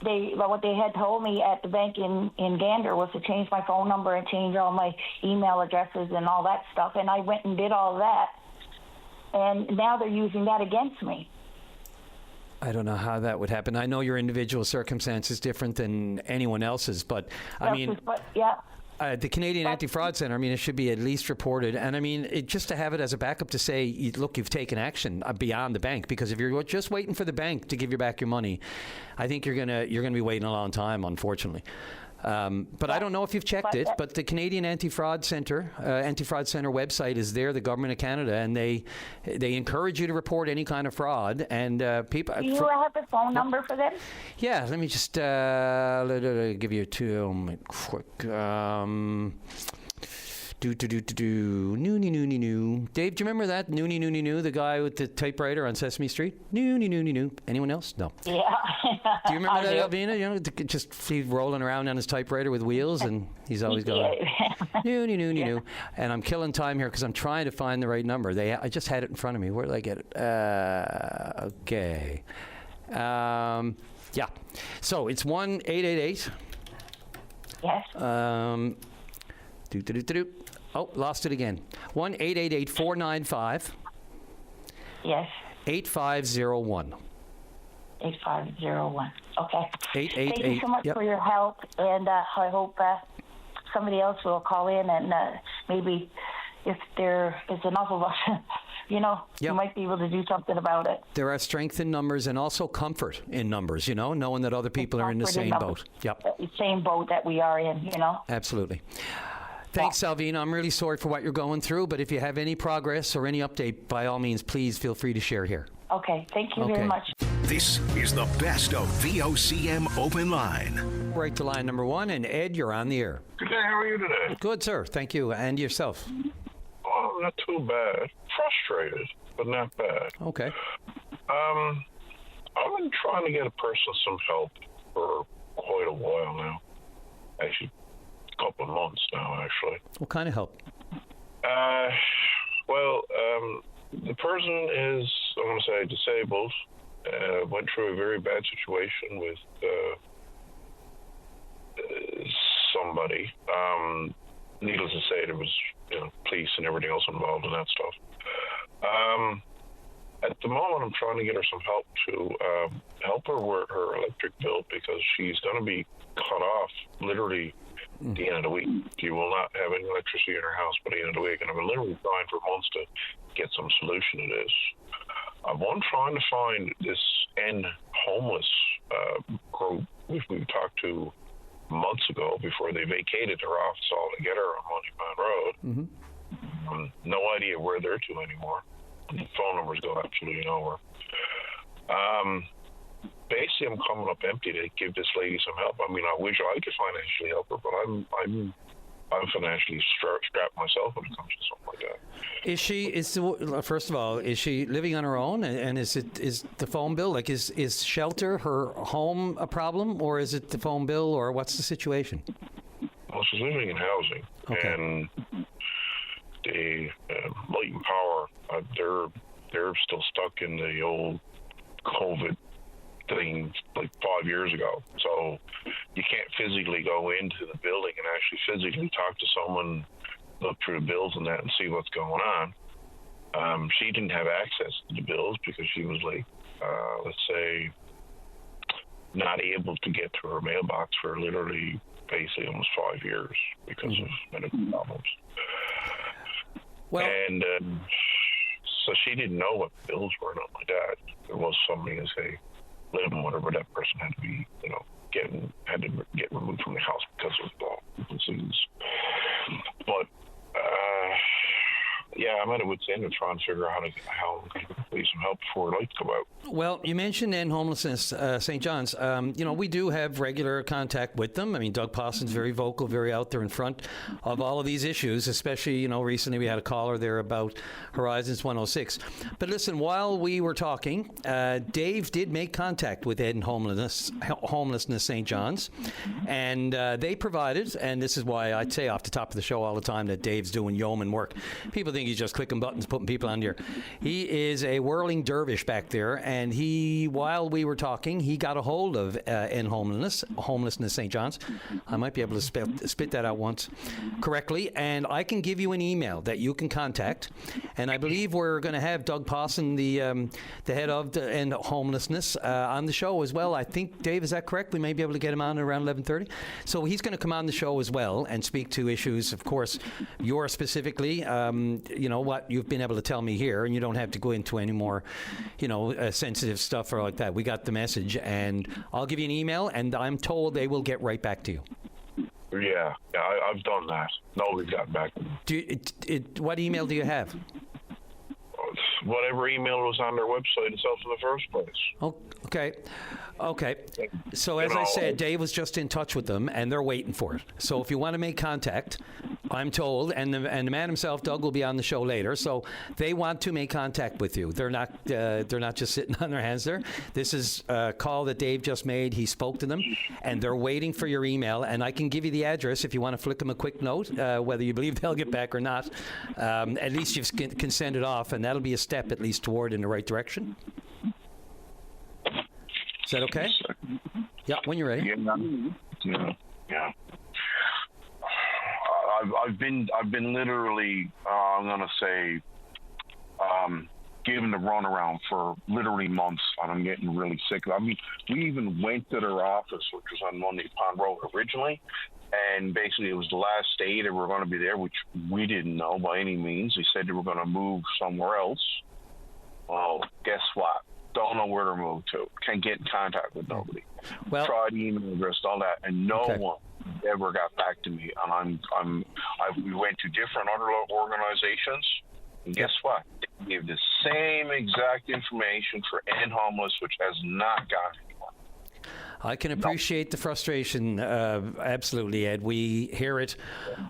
What they had told me at the bank in Gander was to change my phone number and change all my email addresses and all that stuff. And I went and did all that. And now they're using that against me. I don't know how that would happen. I know your individual circumstance is different than anyone else's, but the Canadian Anti-Fraud Centre, it should be at least reported. And just to have it as a backup to say, look, you've taken action beyond the bank, because if you're just waiting for the bank to give you back your money, I think you're gonna be waiting a long time, unfortunately. But I don't know if you've checked it, but the Canadian Anti-Fraud Centre website is there, the Government of Canada, and they encourage you to report any kind of fraud. And people. Do you have a phone number for them? Yeah, let me just give you two quick. New. Dave, do you remember that? New, the guy with the typewriter on Sesame Street? New. Anyone else? No. Yeah. Do you remember that, Alvina? Just he's rolling around on his typewriter with wheels, and he's always going, new. And I'm killing time here because I'm trying to find the right number. I just had it in front of me. Where did I get it? Okay. Yeah. So it's 1-888. Yes. Oh, lost it again. 1-888-495. Yes. 8501. 8501. Okay. 888. Thank you so much for your help, and I hope somebody else will call in, and maybe if there is enough of us, you might be able to do something about it. There are strength in numbers and also comfort in numbers, knowing that other people are in the same boat. Yep. The same boat that we are in, Absolutely. Thanks, Alvina. I'm really sorry for what you're going through, but if you have any progress or any update, by all means, please feel free to share here. Okay. Thank you very much. This is the best of VOCM Open Line. Right to line number one, and Ed, you're on the air. Good day. How are you today? Good, sir. Thank you. And yourself? Oh, not too bad. Frustrated, but not bad. Okay. I've been trying to get a person some help for quite a while now. Actually, a couple of months now, actually. What kind of help? The person is, I'm going to say, disabled. Went through a very bad situation with somebody. Needless to say, there was police and everything else involved in that stuff. At the moment, I'm trying to get her some help to help her with her electric bill, because she's going to be cut off literally at the end of the week. She will not have any electricity in her house by the end of the week, and I've been literally trying for months to get some solution to this. I'm trying to find this End Homeless group, which we talked to months ago before they vacated their office altogether on Monument Road. Mm-hmm. No idea where they're to anymore. The phone numbers go absolutely nowhere. Basically, I'm coming up empty to give this lady some help. I mean, I wish I could financially help her, but I'm financially strapped myself when it comes to something like that. First of all, is she living on her own? And is the phone bill, like, is shelter, her home, a problem, or is it the phone bill, or what's the situation? Well, she's living in housing, okay. And the light and power, they're still stuck in the old COVID thing like 5 years ago. So you can't physically go into the building and actually physically talk to someone, look through the bills and that, and see what's going on. She didn't have access to the bills because she was like, let's say, not able to get to her mailbox for literally basically almost 5 years because of medical problems. Well, and so she didn't know what bills were, not like that. There was somebody to say, living whatever, that person had to be, had to get removed from the house because of disease. But yeah, I'm at a wit's end of trying to figure out how I can please some help before lights go out. Well, you mentioned end homelessness, St. John's. We do have regular contact with them. I mean, Doug Pawson's very vocal, very out there in front of all of these issues, especially, recently we had a caller there about Horizons 106. But listen, while we were talking, Dave did make contact with End Homelessness St. John's, and they provided, and this is why I'd say off the top of the show all the time that Dave's doing yeoman work. People think he's just clicking buttons, putting people on here. He is a whirling dervish back there, and while we were talking, he got a hold of End Homelessness St. John's. I might be able to spit that out once correctly, and I can give you an email that you can contact. And I believe we're going to have Doug Pawson, the head of the End Homelessness, on the show as well. I think, Dave, is that correct? We may be able to get him on around 11:30. So he's going to come on the show as well and speak to issues, of course, yours specifically. What you've been able to tell me here, and you don't have to go into any more, sensitive stuff or like that. We got the message, and I'll give you an email, and I'm told they will get right back to you. Yeah, I've done that. Nobody's gotten back to me. What email do you have? Whatever email was on their website itself in the first place. Oh, okay. So as I said, Dave was just in touch with them, and they're waiting for it. So if you want to make contact, I'm told, and the man himself, Doug, will be on the show later. So they want to make contact with you. They're not just sitting on their hands there. This is a call that Dave just made. He spoke to them, and they're waiting for your email. And I can give you the address if you want to flick them a quick note, whether you believe they'll get back or not. At least you can send it off, and that'll be a step at least toward in the right direction. Is that okay? Yeah, when you're ready. Yeah. I've been literally, I'm gonna say, given the runaround for literally months, and I'm getting really sick. I mean, we even went to their office, which was on Monday Pond Road originally, and basically it was the last day they were going to be there, which we didn't know by any means. They said they were going to move somewhere else. Well, guess what? Don't know where to move to. Can't get in contact with nobody. Well, tried email address, all that, and no one ever got back to me. And we went to different other organizations, and guess what? They gave the same exact information for End Homeless, which has not gotten anywhere. I can appreciate the frustration, absolutely, Ed. We hear it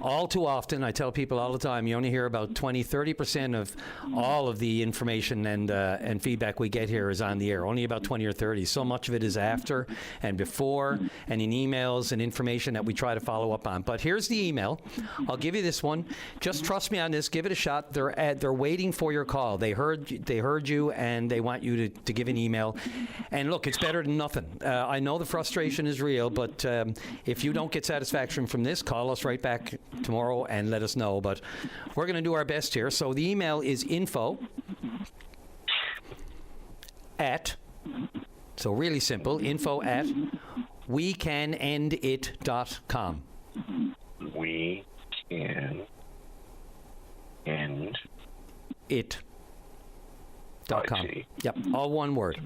all too often. I tell people all the time, you only hear about 20-30% of all of the information and feedback we get here is on the air, only about 20 or 30. So much of it is after and before and in emails and information that we try to follow up on. But here's the email. I'll give you this one. Just trust me on this. Give it a shot. They're waiting for your call. They heard you, and they want you to give an email. And look, it's better than nothing. I know the frustration is real, but if you don't get satisfaction from this, call us right back tomorrow and let us know. But we're going to do our best here. So the email is info@, so really simple, info@ wecanendit.com. We can end it.com. Yep, all one word.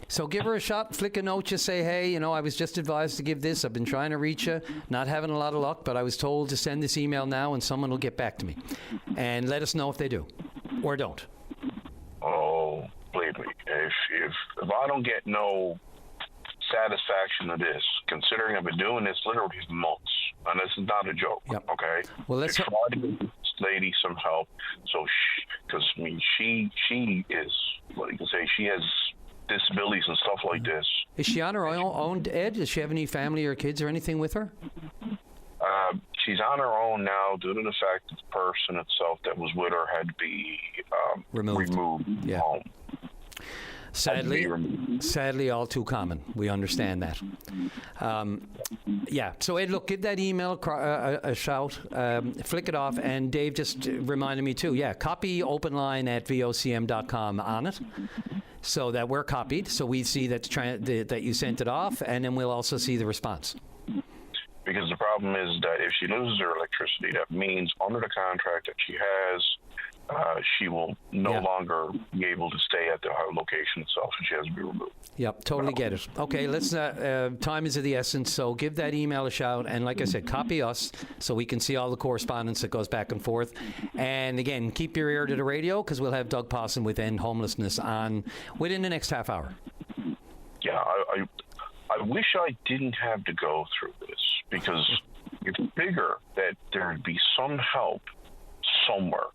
So give her a shot, flick a note, just say, hey, I was just advised to give this. I've been trying to reach you, not having a lot of luck, but I was told to send this email now and someone will get back to me. And let us know if they do. or don't? Oh, believe me, if I don't get no satisfaction of this, considering I've been doing this literally for months, and this is not a joke. Yep. Okay. Well, let's try to give this lady some help. So, because she is, what you can say, she has disabilities and stuff like this. Is she on her own, Ed? Does she have any family or kids or anything with her? She's on her own now due to the fact that the person itself that was with her had to be removed from home. Sadly, all too common. We understand that. So Ed, look, give that email a shout, flick it off, and Dave just reminded me too. Yeah, copy openline@vocm.com on it, so that we're copied, so we see that you sent it off, and then we'll also see the response. Because the problem is that if she loses her electricity, that means under the contract that she has, she will no longer be able to stay at the location itself, and she has to be removed. Yep, totally get it. Okay, let's. Time is of the essence, so give that email a shout, and like I said, copy us so we can see all the correspondence that goes back and forth. And again, keep your ear to the radio, because we'll have Doug Pawson with End Homelessness on within the next half hour. Yeah, I wish I didn't have to go through this, because you figure that there'd be some help somewhere.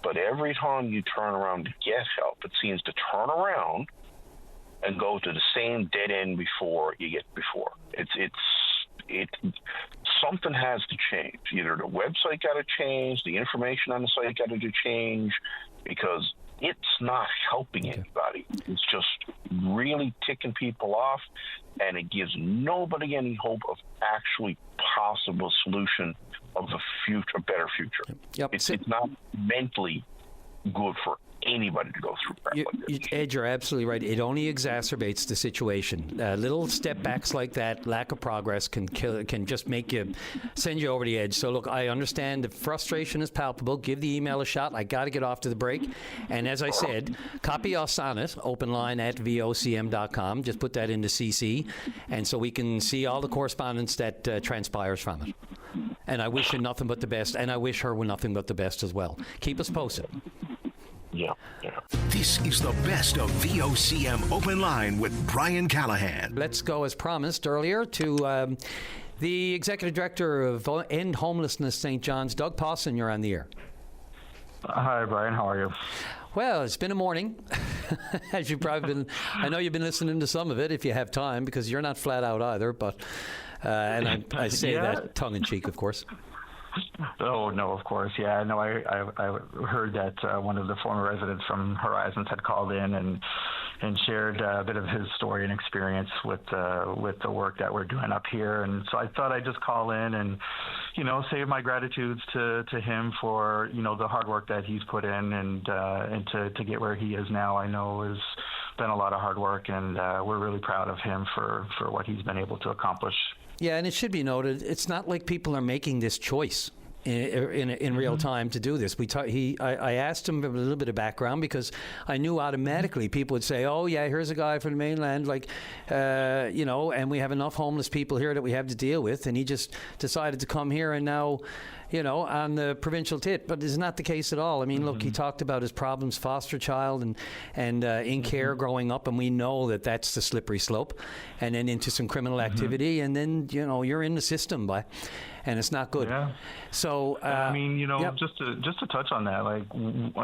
But every time you turn around to get help, it seems to turn around and go to the same dead end before you get before. Something has to change. Either the website got to change, the information on the site got to change, because it's not helping anybody. It's just really ticking people off, and it gives nobody any hope of actually possible solution of a better future. Yep. It's not mentally good for anybody to go through crap like this. Ed, you're absolutely right. It only exacerbates the situation. Little step backs like that, lack of progress, can just send you over the edge. So look, I understand the frustration is palpable. Give the email a shot. I got to get off to the break. And as I said, copy us on it, openline@vocm.com. Just put that into CC, and so we can see all the correspondence that transpires from it. And I wish you nothing but the best, and I wish her nothing but the best as well. Keep us posted. Yeah. This is the best of VOCM Open Line with Brian Callahan. Let's go, as promised earlier, to the Executive Director of End Homelessness St. John's, Doug Pawson. You're on the air. Hi, Brian. How are you? Well, it's been a morning, as you've probably been. I know you've been listening to some of it, if you have time, because you're not flat out either. But and I say that tongue in cheek, of course. Oh, no, of course. Yeah, no, I heard that one of the former residents from Horizons had called in and shared a bit of his story and experience with the work that we're doing up here. And so I thought I'd just call in and, say my gratitudes to him for, the hard work that he's put in and to get where he is now. I know has been a lot of hard work, and we're really proud of him for what he's been able to accomplish. Yeah, and it should be noted, it's not like people are making this choice in real time to do this. I asked him a little bit of background, because I knew automatically people would say, oh, yeah, here's a guy from the mainland, and we have enough homeless people here that we have to deal with, and he just decided to come here and now, on the provincial tit. But it's not the case at all. I mean, look, he talked about his problems, foster child and in care growing up, and we know that that's the slippery slope, and then into some criminal activity, and then, you're in the system and it's not good. Yeah. So just to touch on that, I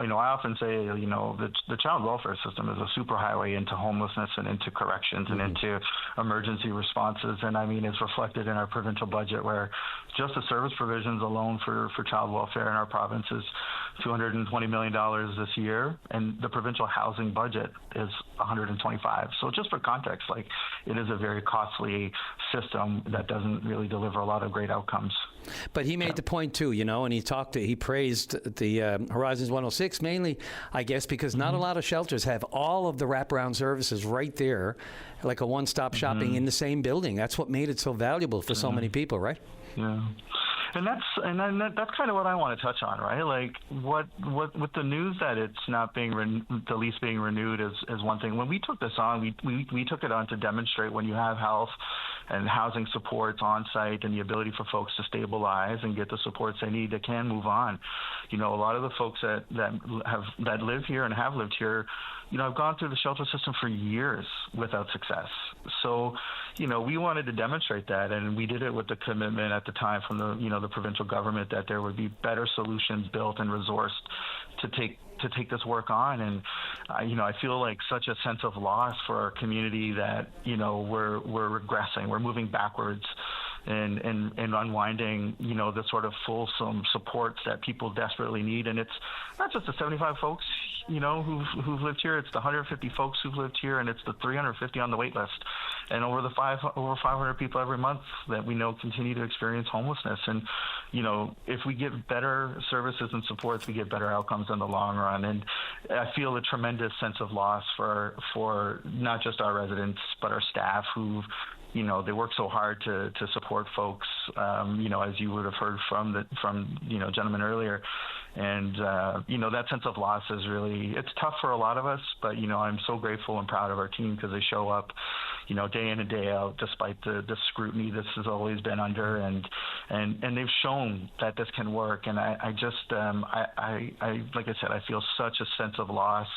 often say, the child welfare system is a superhighway into homelessness and into corrections and into emergency responses. And it's reflected in our provincial budget, where just the service provisions alone for child welfare in our province is $220 million this year, and the provincial housing budget is $125. So just for context, it is a very costly system that doesn't really deliver a lot of great outcomes. But he made the point too, and he praised the Horizons 106 mainly, I guess, because not a lot of shelters have all of the wraparound services right there, like a one-stop shopping in the same building. That's what made it so valuable for so many people, right? Yeah. And that's kind of what I want to touch on, right? Like what with the news that it's not being the lease being renewed is one thing. When we took this on, we took it on to demonstrate when you have health and housing supports on site and the ability for folks to stabilize and get the supports they need, they can move on. A lot of the folks that live here and have lived here, I've gone through the shelter system for years without success. So, we wanted to demonstrate that, and we did it with the commitment at the time from the provincial government that there would be better solutions built and resourced to take this work on. And I feel like such a sense of loss for our community that we're regressing, we're moving backwards and unwinding the sort of fulsome supports that people desperately need. And it's not just the 75 folks who've lived here, it's the 150 folks who've lived here, and it's the 350 on the wait list, and over 500 people every month that we know continue to experience homelessness. And if we get better services and supports, we get better outcomes in the long run. And I feel a tremendous sense of loss for not just our residents but our staff who they work so hard to support folks, as you would have heard from gentlemen earlier. And, that sense of loss is it's tough for a lot of us, but, I'm so grateful and proud of our team because they show up, day in and day out, despite the scrutiny this has always been under. And they've shown that this can work. And I just, like I said, I feel such a sense of loss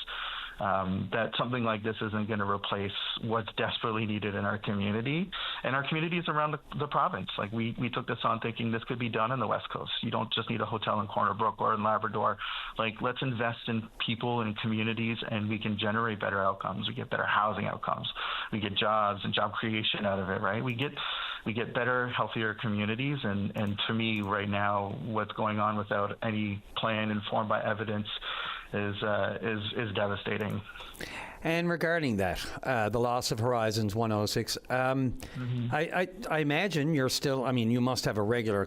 that something like this isn't going to replace what's desperately needed in our community and our communities around the province. Like we took this on thinking this could be done in the West Coast. You don't just need a hotel in Corner Brook or in Labrador. Like, let's invest in people and communities, and we can generate better outcomes. We get better housing outcomes. We get jobs and job creation out of it, right? We get better, healthier communities. And to me right now, what's going on without any plan informed by evidence is devastating. And regarding that, the loss of Horizons 106, I imagine you're still, you must have a regular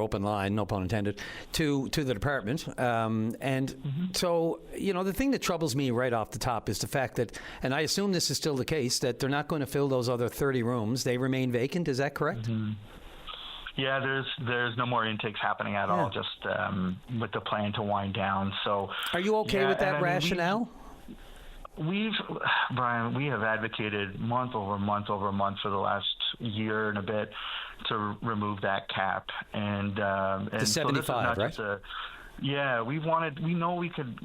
open line, no pun intended, to the department. So, the thing that troubles me right off the top is the fact that, and I assume this is still the case, that they're not going to fill those other 30 rooms. They remain vacant. Is that correct? Mm-hmm. Yeah, there's no more intakes happening at all, just with the plan to wind down. So, are you okay with that rationale? Brian, we have advocated month over month for the last year and a bit to remove that cap, and the 75, so right? Yeah, we know we could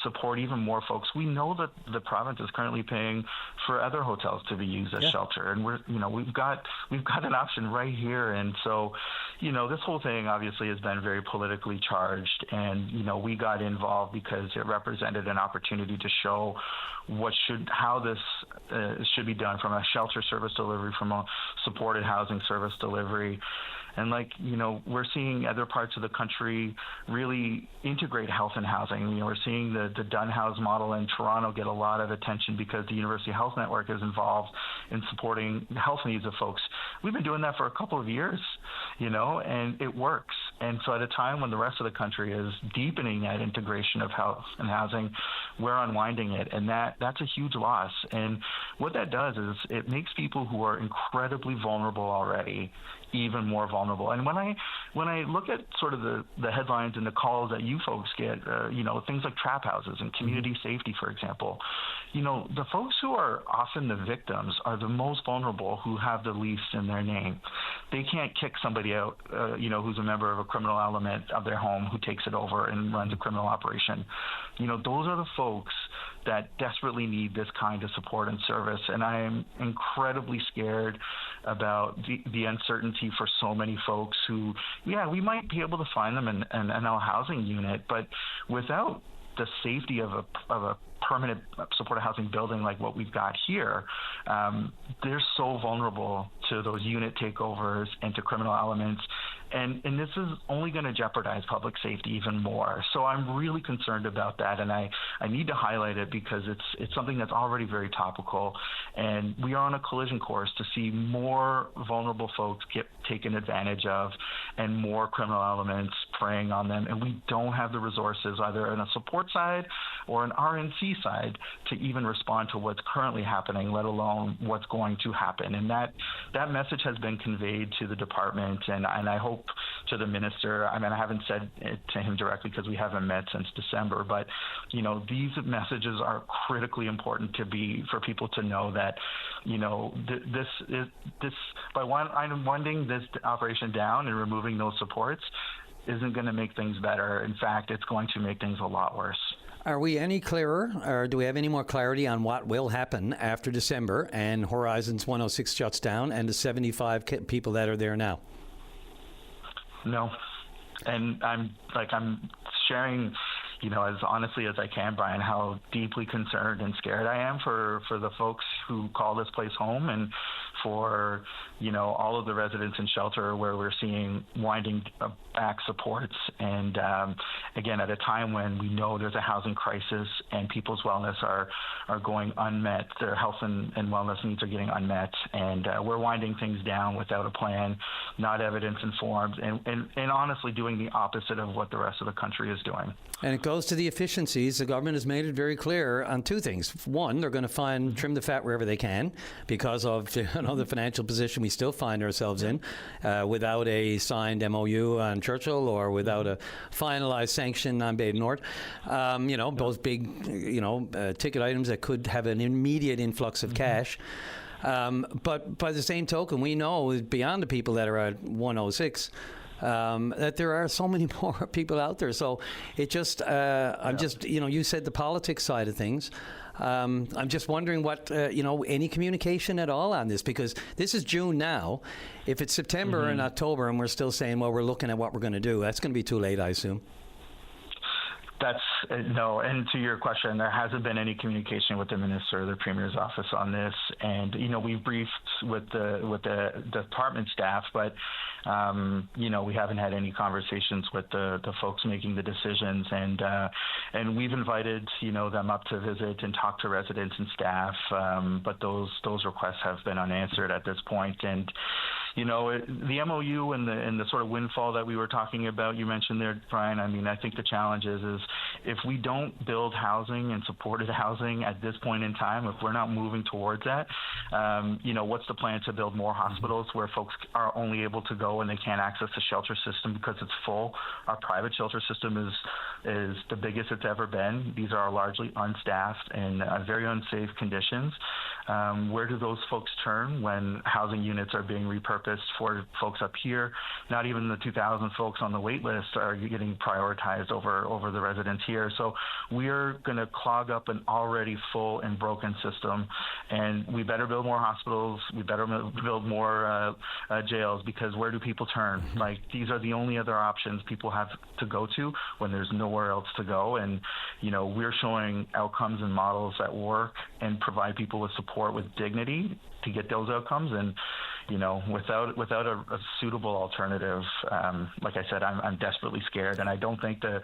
support even more folks. We know that the province is currently paying for other hotels to be used as shelter, and we've got an option right here. And so, this whole thing obviously has been very politically charged, and we got involved because it represented an opportunity to show how this should be done from a shelter service delivery, from a supported housing service delivery. And we're seeing other parts of the country really integrate health and housing. We're seeing the Dunn House model in Toronto get a lot of attention because the University Health Network is involved in supporting the health needs of folks. We've been doing that for a couple of years, and it works. And so at a time when the rest of the country is deepening that integration of health and housing, we're unwinding it. And that's a huge loss. And what that does is it makes people who are incredibly vulnerable already even more vulnerable. And when I look at sort of the headlines and the calls that you folks get, things like trap houses and community safety, for example, the folks who are often the victims are the most vulnerable, who have the least in their name. They can't kick somebody out, who's a member of a criminal element of their home, who takes it over and runs a criminal operation. Those are the folks that desperately need this kind of support and service. And I am incredibly scared about the uncertainty for so many folks who, we might be able to find them in an NL housing unit, but without the safety of a permanent supported housing building like what we've got here, they're so vulnerable to those unit takeovers and to criminal elements. And this is only going to jeopardize public safety even more. So I'm really concerned about that, and I need to highlight it because it's something that's already very topical, and we are on a collision course to see more vulnerable folks get taken advantage of and more criminal elements preying on them. And we don't have the resources, either on a support side or an RNC side to even respond to what's currently happening, let alone what's going to happen. And that message has been conveyed to the department, and I hope to the minister. I mean, I haven't said it to him directly because we haven't met since December, but these messages are critically important for people to know that this by winding this operation down and removing those supports isn't going to make things better. In fact, it's going to make things a lot worse. Are we any clearer, or do we have any more clarity on what will happen after December and Horizons 106 shuts down and the 75 people that are there now? No. And I'm sharing, as honestly as I can, Brian, how deeply concerned and scared I am for the folks who call this place home, and for all of the residents in shelter where we're seeing winding back supports, and again at a time when we know there's a housing crisis and people's wellness are going unmet, their health and wellness needs are getting unmet, and we're winding things down without a plan, not evidence informed, and honestly doing the opposite of what the rest of the country is doing. And it goes to the efficiencies. The government has made it very clear on two things. One, they're going to trim the fat wherever they can because of the financial position we still find ourselves in, without a signed MOU on Churchill or without a finalized sanction on Bay North. Both big, ticket items that could have an immediate influx of cash. But by the same token, we know beyond the people that are at 106, that there are so many more people out there. So it just, you said the politics side of things. I'm just wondering what, any communication at all on this, because this is June now. If it's September and October and we're still saying, well, we're looking at what we're going to do, that's going to be too late, I assume. That's no. And to your question, there hasn't been any communication with the minister or the premier's office on this. And we've briefed with the department staff, but we haven't had any conversations with the folks making the decisions. And we've invited them up to visit and talk to residents and staff, but those requests have been unanswered at this point. And the MOU and the sort of windfall that we were talking about, you mentioned there, Brian, I mean, I think the challenge is if we don't build housing and supported housing at this point in time, if we're not moving towards that, what's the plan to build more hospitals where folks are only able to go and they can't access the shelter system because it's full? Our private shelter system is the biggest it's ever been. These are largely unstaffed and very unsafe conditions. Where do those folks turn when housing units are being repurposed for folks up here? Not even the 2,000 folks on the wait list are getting prioritized over the residents here. So we're going to clog up an already full and broken system, and we better build more hospitals. We better build more jails, because where do people turn? Like, these are the only other options people have to go to when there's nowhere else to go. And we're showing outcomes and models that work and provide people with support, with dignity to get those outcomes. And without a suitable alternative, like I said, I'm desperately scared, and I don't think the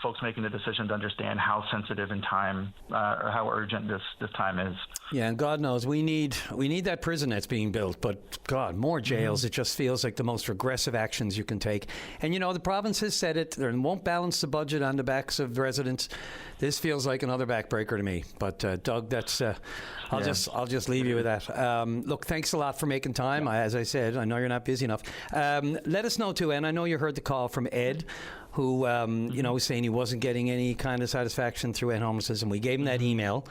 folks making the decisions understand how sensitive in time or how urgent this time is. Yeah, and God knows we need that prison that's being built, but God, more jails. It just feels like the most regressive actions you can take. And the province has said it; they won't balance the budget on the backs of residents. This feels like another backbreaker to me. But Doug, that's I'll just leave you with that. Look, thanks a lot for making time. As I said, I know you're not busy enough. Let us know too, and I know you heard the call from Ed, who was saying he wasn't getting any kind of satisfaction through End Homelessness, and we gave him that email.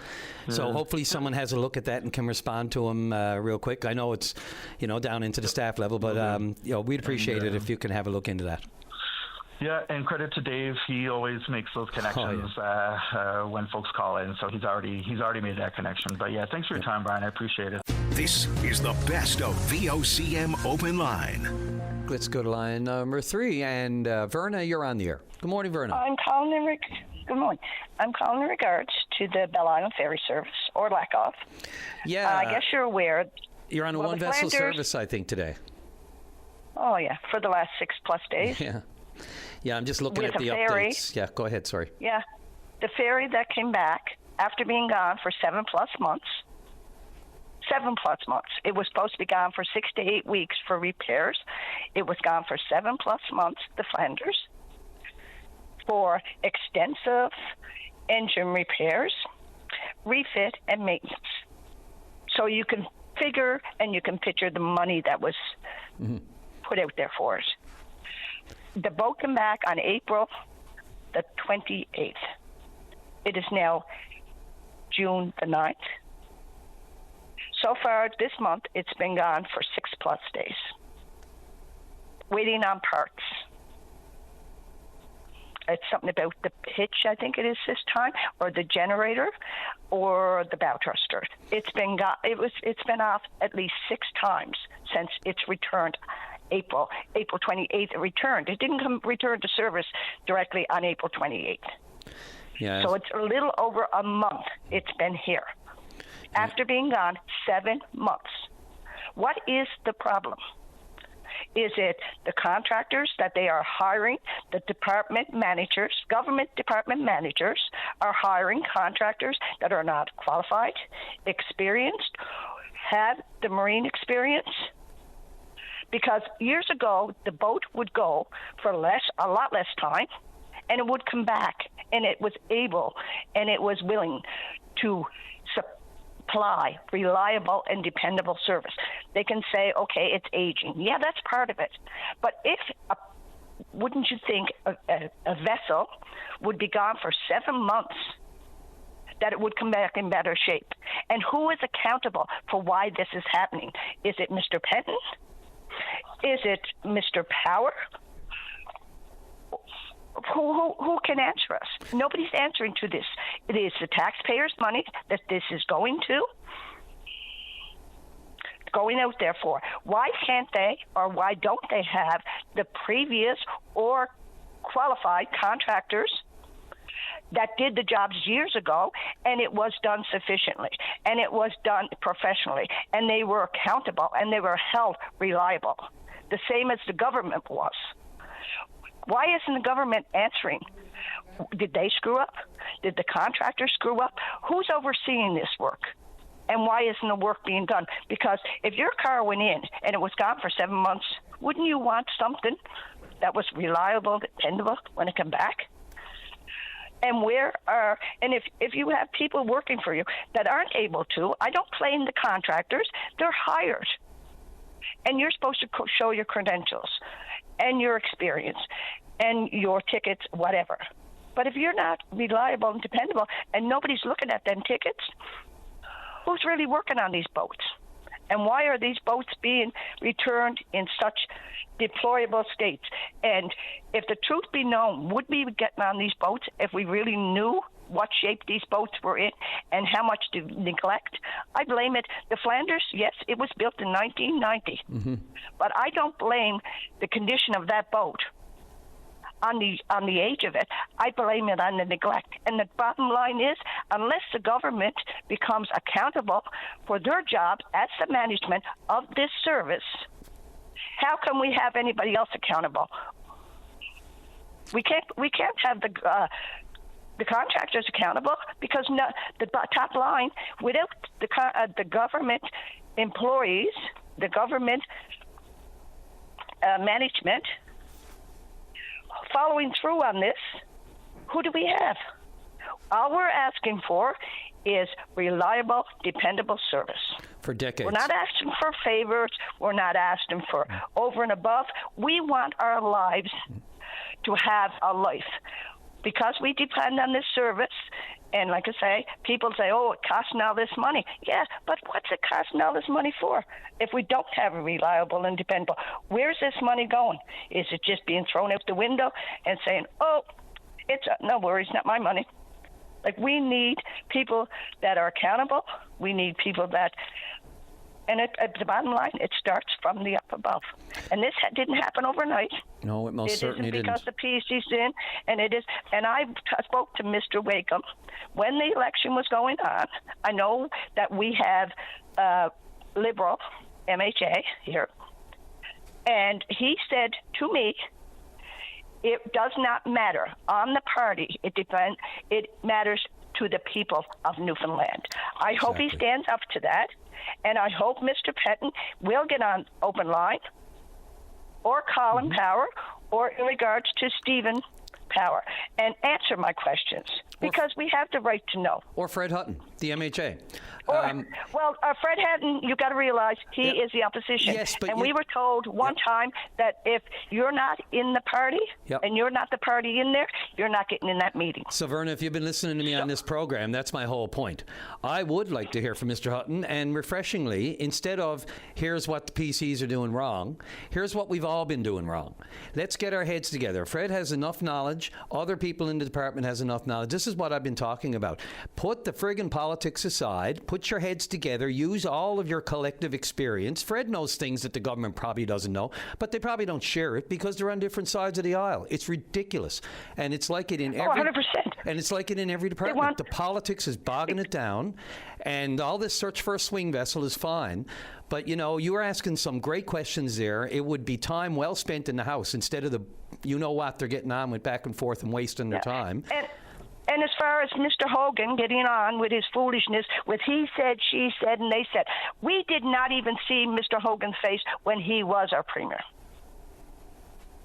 So hopefully someone has a look at that and can respond to him real quick. I know it's down into the staff level, but we'd appreciate it if you can have a look into that. Yeah, and credit to Dave. He always makes those connections when folks call in. So he's already made that connection. But yeah, thanks for your time, Brian. I appreciate it. This is the best of VOCM Open Line. Let's go to line number 3. And Verna, you're on the air. Good morning, Verna. Good morning. I'm calling in regards to the Bell Island Ferry service, or lack of. Yeah. I guess you're aware. You're on a one-vessel service, I think, today. Oh, yeah, for the last 6+ days. Yeah, I'm just looking at the ferry, updates. Yeah, go ahead, sorry. Yeah, the ferry that came back after being gone for 7+ months. 7+ months. It was supposed to be gone for 6 to 8 weeks for repairs. It was gone for 7+ months, the Flanders, for extensive engine repairs, refit, and maintenance. So you can figure and you can picture the money that was put out there for it. The boat came back on April the 28th. It is now June the 9th. So far this month, it's been gone for 6+ days, waiting on parts. It's something about the hitch, I think it is this time, or the generator, or the bow thruster. It's been off at least 6 times since it's returned. April 28th, it returned. It didn't return to service directly on April 28th. Yeah. So it's a little over a month it's been here. After being gone 7 months. What is the problem? Is it the contractors that they are hiring, the department managers, government department managers are hiring contractors that are not qualified, experienced, have the marine experience? Because years ago, the boat would go for a lot less time, and it would come back, and it was able, and it was willing to supply reliable and dependable service. They can say, okay, it's aging. Yeah, that's part of it. But wouldn't you think a vessel would be gone for 7 months, that it would come back in better shape? And who is accountable for why this is happening? Is it Mr. Penton? Is it Mr. Power? Who can answer us? Nobody's answering to this. It is the taxpayers' money that this is going out there for. Why can't they, or why don't they have the previous or qualified contractors that did the jobs years ago, and it was done sufficiently, and it was done professionally, and they were accountable, and they were held reliable, the same as the government was? Why isn't the government answering? Did they screw up? Did the contractor screw up? Who's overseeing this work? And why isn't the work being done? Because if your car went in and it was gone for 7 months, wouldn't you want something that was reliable, dependable when it came back? And if you have people working for you that aren't able to, I don't blame the contractors, they're hired. And you're supposed to show your credentials and your experience and your tickets, whatever. But if you're not reliable and dependable and nobody's looking at them tickets, who's really working on these boats? And why are these boats being returned in such deplorable states? And if the truth be known, would we be getting on these boats if we really knew what shape these boats were in and how much to neglect? I blame it. The Flanders, yes, it was built in 1990. Mm-hmm. But I don't blame the condition of that boat on the age of it. I blame it on the neglect. And the bottom line is, unless the government becomes accountable for their job as the management of this service, how can we have anybody else accountable? We can't have the contractors accountable, because the top line, without the government employees, the government management following through on this, who do we have? All we're asking for is reliable, dependable service. For decades. We're not asking for favors. We're not asking for over and above. We want our lives to have a life, because we depend on this service. And like I say, people say, oh, it costs all this money. Yeah, but what's it costing all this money for if we don't have a reliable and dependable? Where's this money going? Is it just being thrown out the window and saying, oh, no worries, not my money? Like, we need people that are accountable. We need people that, and the bottom line, it starts from the up above. And this didn't happen overnight. No, it most certainly didn't. It isn't because the PC's in, and it is. And I spoke to Mr. Wakeham when the election was going on. I know that we have Liberal MHA here, and he said to me, it does not matter on the party. It matters to the people of Newfoundland. I hope he stands up to that, and I hope Mr. Penton will get on open line, or Colin Power, or in regards to Stephen power and answer my questions, because we have the right to know. Or Fred Hutton, the MHA. Fred Hutton, you got to realize he is the opposition. Yes, but we were told one time that if you're not in the party and you're not the party in there, you're not getting in that meeting. So, Verna, if you've been listening to me on this program, that's my whole point. I would like to hear from Mr. Hutton, and refreshingly, instead of here's what the PCs are doing wrong, here's what we've all been doing wrong. Let's get our heads together. Fred has enough knowledge. Other people in the department has enough knowledge. This is what I've been talking about. Put the friggin' politics aside. Put your heads together. Use all of your collective experience. Fred knows things that the government probably doesn't know, but they probably don't share it because they're on different sides of the aisle. It's ridiculous. And it's like it in every... 100%. And it's like it in every department. The politics is bogging it down, and all this search for a swing vessel is fine. But, you know, you were asking some great questions there. It would be time well spent in the House instead of the, you know what, they're getting on with back and forth and wasting their time. And as far as Mr. Hogan getting on with his foolishness, with he said, she said, and they said, we did not even see Mr. Hogan's face when he was our premier.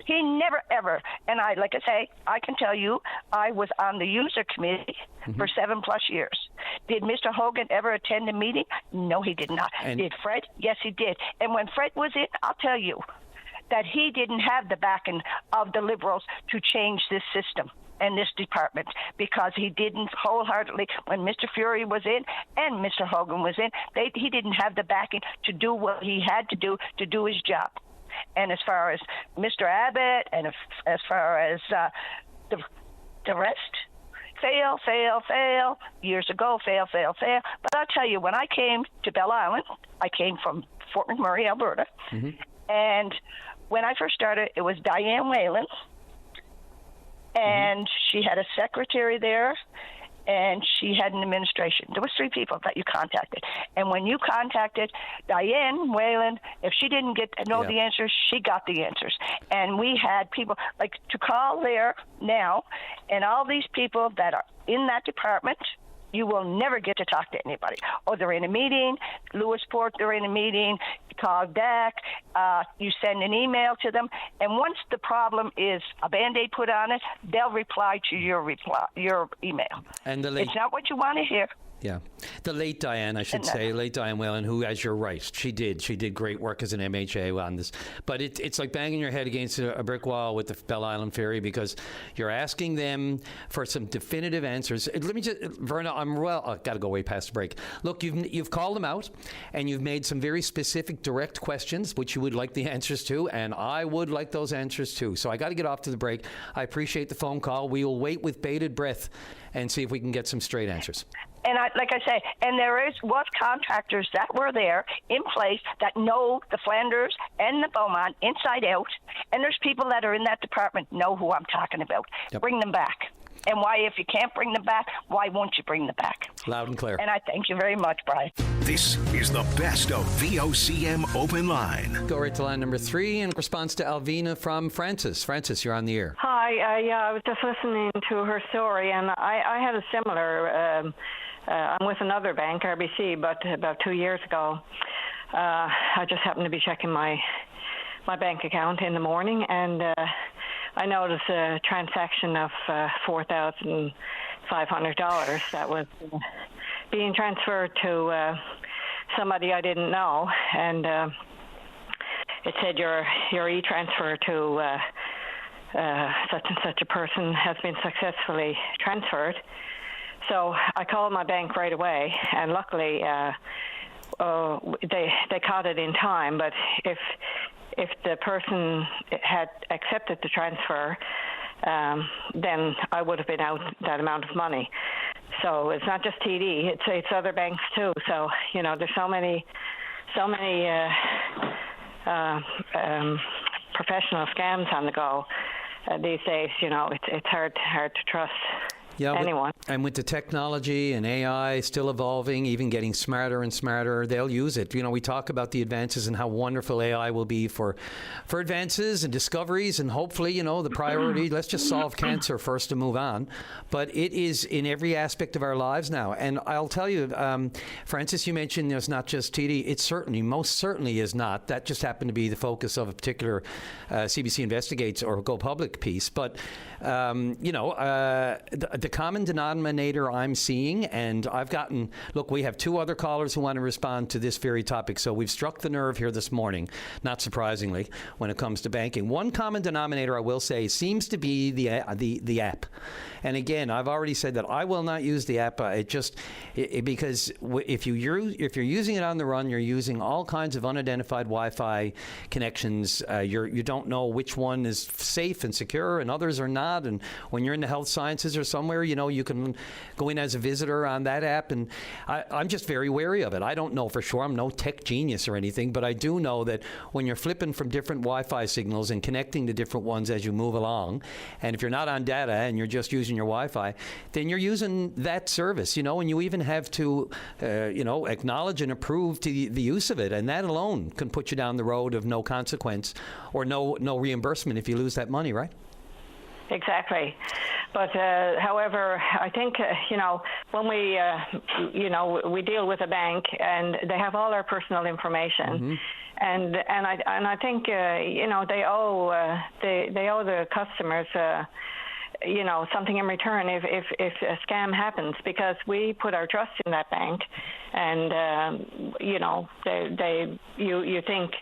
He never, ever, and like I say, I can tell you, I was on the user committee for 7+ years. Did Mr. Hogan ever attend a meeting? No, he did not. Did Fred? Yes, he did. And when Fred was in, I'll tell you that he didn't have the backing of the Liberals to change this system and this department, because he didn't wholeheartedly, when Mr. Fury was in and Mr. Hogan was in, he didn't have the backing to do what he had to do his job. And as far as Mr. Abbott and as far as the rest, fail, years ago, fail. But I'll tell you, when I came to Bell Island, I came from Fort McMurray, Alberta, and when I first started, it was Diane Whalen, and she had a secretary there, and she had an administration. There was 3 people that you contacted. And when you contacted Diane Whalen, if she didn't get to know the answers, she got the answers. And we had people, like, to call there now, and all these people that are in that department, you will never get to talk to anybody. Oh, they're in a meeting, Lewisport, they're in a meeting, call back, you send an email to them, and once the problem is a Band-Aid put on it, they'll reply to your email. And it's not what you want to hear. Yeah. The late Diane, I should say, late Diane Whalen, who, as you're right, she did great work as an MHA on this. But it's like banging your head against a brick wall with the Bell Island Ferry, because you're asking them for some definitive answers. Let me just, Verna, I've got to go way past the break. Look, you've called them out, and you've made some very specific, direct questions, which you would like the answers to, and I would like those answers too. So I got to get off to the break. I appreciate the phone call. We will wait with bated breath and see if we can get some straight answers. And like I say, and there was contractors that were there in place that know the Flanders and the Beaumont inside out, and there's people that are in that department know who I'm talking about. Yep. Bring them back. And why, if you can't bring them back, why won't you bring them back? Loud and clear. And I thank you very much, Brian. This is the best of VOCM Open Line. Go right to line number 3 in response to Alvina from Francis. Francis, you're on the air. Hi. I was just listening to her story, and I had a similar... I'm with another bank, RBC, but about 2 years ago, I just happened to be checking my bank account in the morning, and I noticed a transaction of $4,500 that was being transferred to somebody I didn't know, and it said your e-transfer to such and such a person has been successfully transferred. So I called my bank right away, and luckily they caught it in time. But if the person had accepted the transfer, then I would have been out that amount of money. So it's not just TD; it's other banks too. So there's so many professional scams on the go these days. It's hard to trust. anyone. And with the technology and AI still evolving, even getting smarter and smarter, they'll use it. We talk about the advances and how wonderful AI will be for advances and discoveries, and hopefully, the priority, let's just solve cancer first to move on. But it is in every aspect of our lives now. And I'll tell you, Francis, you mentioned it's not just TD. It most certainly is not. That just happened to be the focus of a particular CBC Investigates or Go Public piece. But, the common denominator I'm seeing, and we have two other callers who want to respond to this very topic. So we've struck the nerve here this morning, not surprisingly, when it comes to banking. One common denominator, I will say, seems to be the app. And again, I've already said that I will not use the app. Because if you're using it on the run, you're using all kinds of unidentified Wi-Fi connections. You don't know which one is safe and secure, and others are not. And when you're in the health sciences or somewhere, you can go in as a visitor on that app. And I'm just very wary of it. I don't know for sure. I'm no tech genius or anything, but I do know that when you're flipping from different Wi-Fi signals and connecting to different ones as you move along, and if you're not on data and you're just using your Wi-Fi, then you're using that service, and you even have to, acknowledge and approve to the use of it. And that alone can put you down the road of no consequence or no reimbursement if you lose that money, right? Exactly. But, however, I think, when we deal with a bank and they have all our personal information, and I think, they owe the customers, something in return if a scam happens, because we put our trust in that bank, and, you think,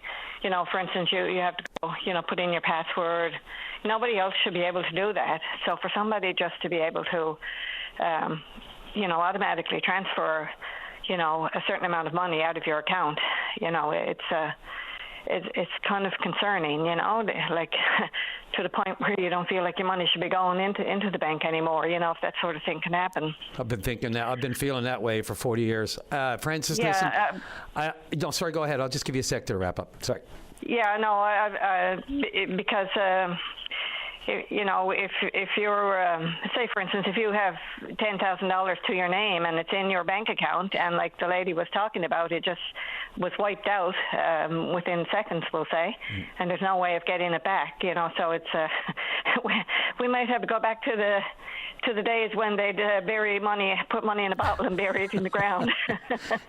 for instance, you have to go, put in your password. Nobody else should be able to do that. So for somebody just to be able to, automatically transfer, a certain amount of money out of your account, it's kind of concerning, like to the point where you don't feel like your money should be going into the bank anymore, if that sort of thing can happen. I've been thinking that. I've been feeling that way for 40 years. Francis, listen. Sorry, go ahead. I'll just give you a sec to wrap up. Sorry. Yeah, no, because if you're, say, for instance, if you have $10,000 to your name and it's in your bank account, and like the lady was talking about, it just was wiped out within seconds, we'll say, and there's no way of getting it back, so it's, we might have to go back to the days when they'd bury money, put money in a bottle and bury it in the ground.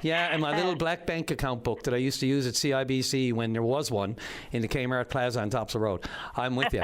Yeah, and my little black bank account book that I used to use at CIBC when there was one in the Kmart Plaza on Topsail Road. I'm with you.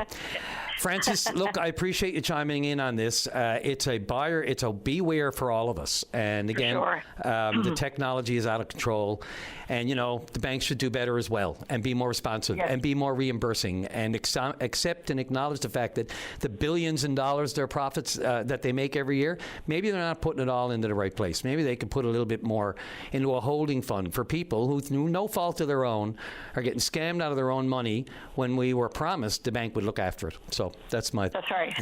Francis, look, I appreciate you chiming in on this. It's a beware for all of us. And again, the technology is out of control. And, the banks should do better as well and be more responsive and be more reimbursing and accept and acknowledge the fact that the billions in dollars, their profits that they make every year, maybe they're not putting it all into the right place. Maybe they could put a little bit more into a holding fund for people who, through no fault of their own, are getting scammed out of their own money when we were promised the bank would look after it. So that's my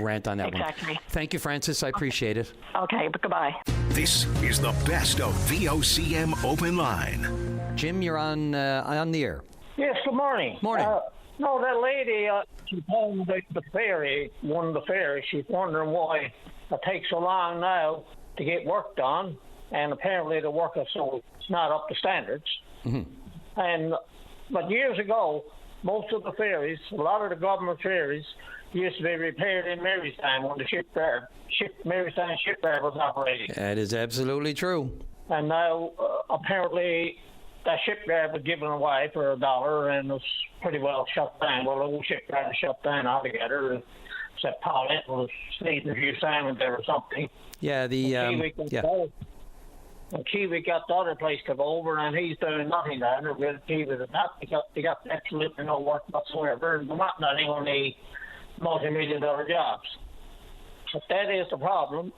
rant on that one. Thank you, Francis. I appreciate it. Okay, but goodbye. This is the best of VOCM Open Line. Jim, you're on the air. Yes, good morning. Morning. No, that lady, she told me about the ferry, one of the ferries. She's wondering why it takes so long now to get work done, and apparently the work is so it's not up to standards. But years ago, most of the ferries, a lot of the government ferries, used to be repaired in Marystown when the Marystown shipyard was operating. That is absolutely true. And now, apparently, that shipyard was given away for $1 and was pretty well shut down. Well, the whole shipyard was shut down altogether, except Paul Etton was sneezing a few salmon there or something. Yeah, And Kiwi got the other place to go over, and he's doing nothing down there with Kiwi. They got absolutely no work whatsoever. And not only multi-million-dollar jobs. But that is the problem.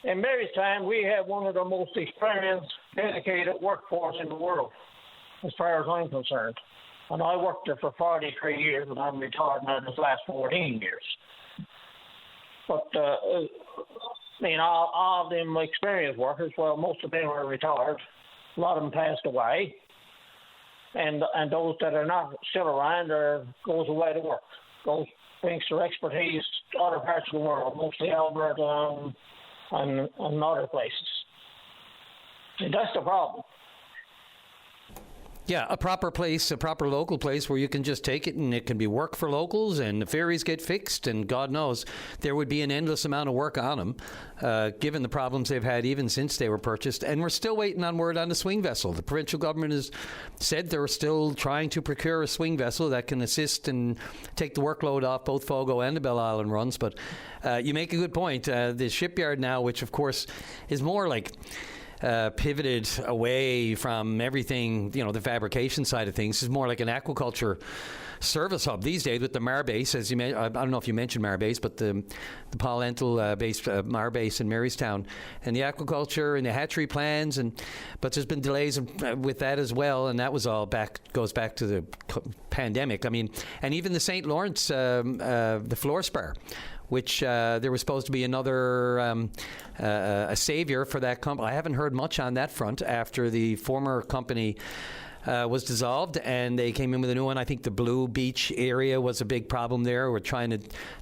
In Mary's time, we had one of the most experienced, dedicated workforce in the world, as far as I'm concerned. And I worked there for 43 years, and I'm retired now this last 14 years. But, all of them experienced workers, well, most of them are retired. A lot of them passed away. And those that are not still around goes away to work, goes brings their expertise to other parts of the world, mostly Alberta and other places. And that's the problem. Yeah, a proper place, a proper local place where you can just take it and it can be work for locals and the ferries get fixed, and God knows there would be an endless amount of work on them, given the problems they've had even since they were purchased. And we're still waiting on word on the swing vessel. The provincial government has said they're still trying to procure a swing vessel that can assist and take the workload off both Fogo and the Bell Island runs. But you make a good point. The shipyard now, which of course is more like pivoted away from everything, the fabrication side of things, is more like an aquaculture service hub these days with the Mar base, as you I don't know if you mentioned Mar base, but the Paul Entel based Mar base in Marystown, and the aquaculture and the hatchery plans, but there's been delays with that as well, and that was all goes back to the pandemic. I mean, and even the St. Lawrence, the floor spar, which there was supposed to be another a savior for that company. I haven't heard much on that front after the former company was dissolved and they came in with a new one. I think the Blue Beach area was a big problem there. We're trying to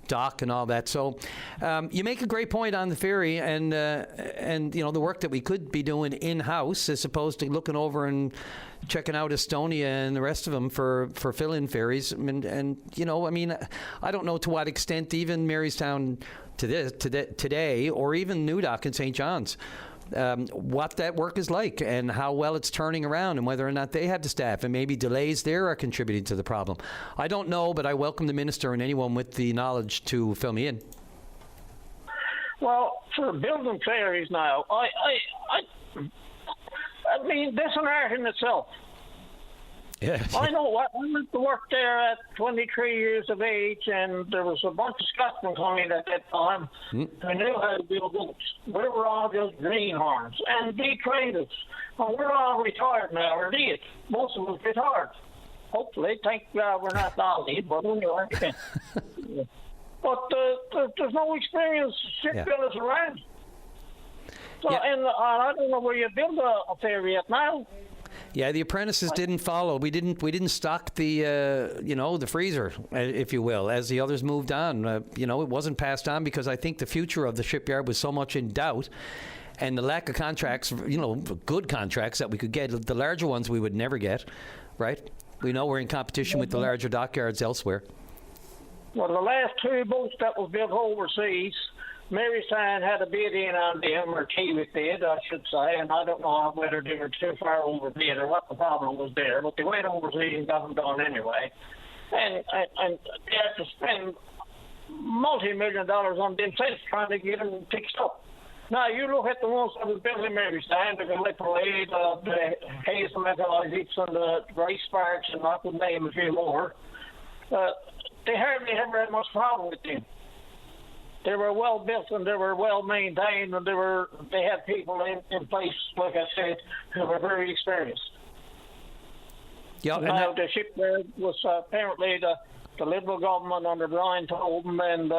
dock and all that. So you make a great point on the ferry and the work that we could be doing in-house as opposed to looking over and checking out Estonia and the rest of them for fill-in ferries. And I don't know to what extent even Marystown today or even New Dock in St. John's, what that work is like and how well it's turning around and whether or not they have the staff, and maybe delays there are contributing to the problem. I don't know, but I welcome the minister and anyone with the knowledge to fill me in. Well, for building ferries now, I mean, that's an art in itself. Yeah. I know what. I went to work there at 23 years of age, and there was a bunch of Scotsmen coming at that time who knew how to build boats. We were all just greenhorns, and they trained us. And we're all retired now, or did. Most of us retired. Hopefully, thank God we're not Dolly, but anyway. But there's no experience shipbuilders around. So, and I don't know where you build a ferry at now. Yeah, the apprentices didn't follow. We didn't stock the the freezer, if you will, as the others moved on. It wasn't passed on because I think the future of the shipyard was so much in doubt, and the lack of contracts, good contracts that we could get. The larger ones we would never get, right? We know we're in competition with the larger dockyards elsewhere. Well, the last two boats that was built overseas, Marystown had a bid in on them, or Kiewit did, I should say, and I don't know whether they were too far over bid or what the problem was there, but they went overseas and got them done anyway. And they had to spend multi-million dollars on themselves trying to get them fixed up. Now, you look at the ones that was built in Marystown, the Gallipoli, the Hazel Metalics, and the Grace Sparks, and I could name a few more. They hardly ever had much problem with them. They were well built and they were well maintained, and they had people in place, like I said, who were very experienced. Yeah, now the shipyard was apparently the Liberal government under Brian Tobin and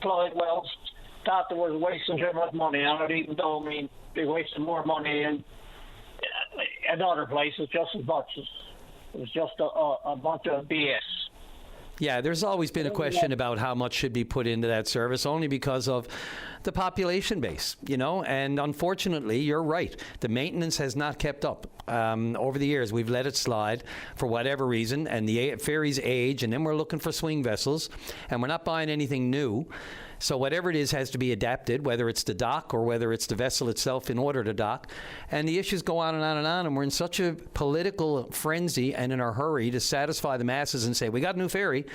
Clyde Wells thought they were wasting too much money on it, even though they wasted more money in other places just as much. It was just a bunch of BS. Yeah, there's always been a question about how much should be put into that service, only because of the population base, and unfortunately, you're right. The maintenance has not kept up. Over the years, we've let it slide for whatever reason, and the ferries age, and then we're looking for swing vessels, and we're not buying anything new. So whatever it is has to be adapted, whether it's the dock or whether it's the vessel itself in order to dock. And the issues go on and on and on, and we're in such a political frenzy and in a hurry to satisfy the masses and say, we got a new ferry.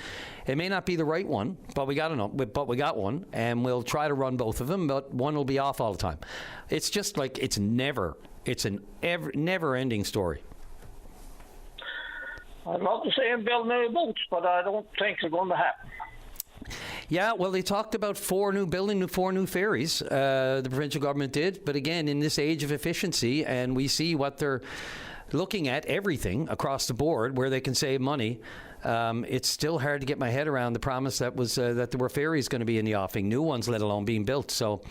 It may not be the right one, but we got one, and we'll try to run both of them, but one will be off all the time. It's just like it's a never-ending story. I'd love to see them build new boats, but I don't think it's going to happen. Yeah, well, they talked about building four new ferries. The provincial government did, but again, in this age of efficiency, and we see what they're looking at, everything across the board where they can save money. It's still hard to get my head around the promise that was that there were ferries going to be in the offing, new ones, let alone being built. So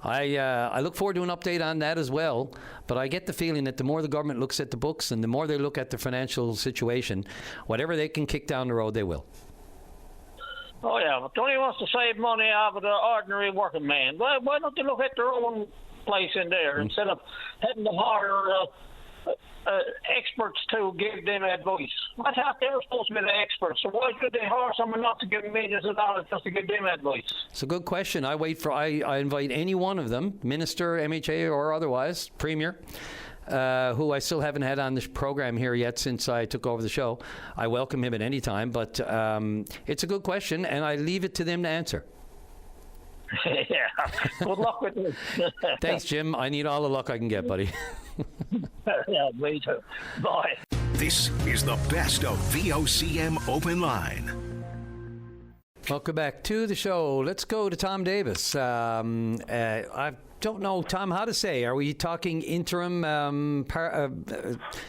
I look forward to an update on that as well. But I get the feeling that the more the government looks at the books and the more they look at the financial situation, whatever they can kick down the road, they will. Oh, yeah. But Tony wants to save money out of the ordinary working man. Why don't they look at their own place in there instead of having to hire experts to give them advice? I thought they were supposed to be the experts, so why should they hire someone not to give them millions of dollars just to give them advice? It's a good question. I invite any one of them, minister, MHA, or otherwise, premier, who I still haven't had on this program here yet since I took over the show. I welcome him at any time, but it's a good question, and I leave it to them to answer. Yeah. Good luck with you. Thanks, Jim. I need all the luck I can get, buddy. Yeah, me too. Bye. This is the best of VOCM Open Line. Welcome back to the show. Let's go to Tom Davis. I don't know, Tom, how to say. Are we talking interim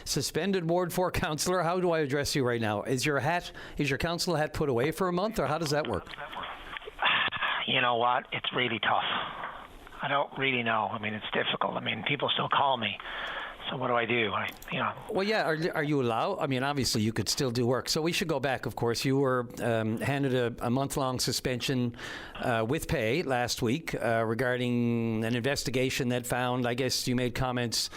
suspended Ward 4 councillor? How do I address you right now? Is your council hat put away for a month, or how does that work? You know what? It's really tough. I don't really know. I mean, it's difficult. I mean, people still call me. So what do I do? Well, yeah. Are you allowed? I mean, obviously, you could still do work. So we should go back. Of course, you were handed a month-long suspension with pay last week regarding an investigation that found. I guess you made comments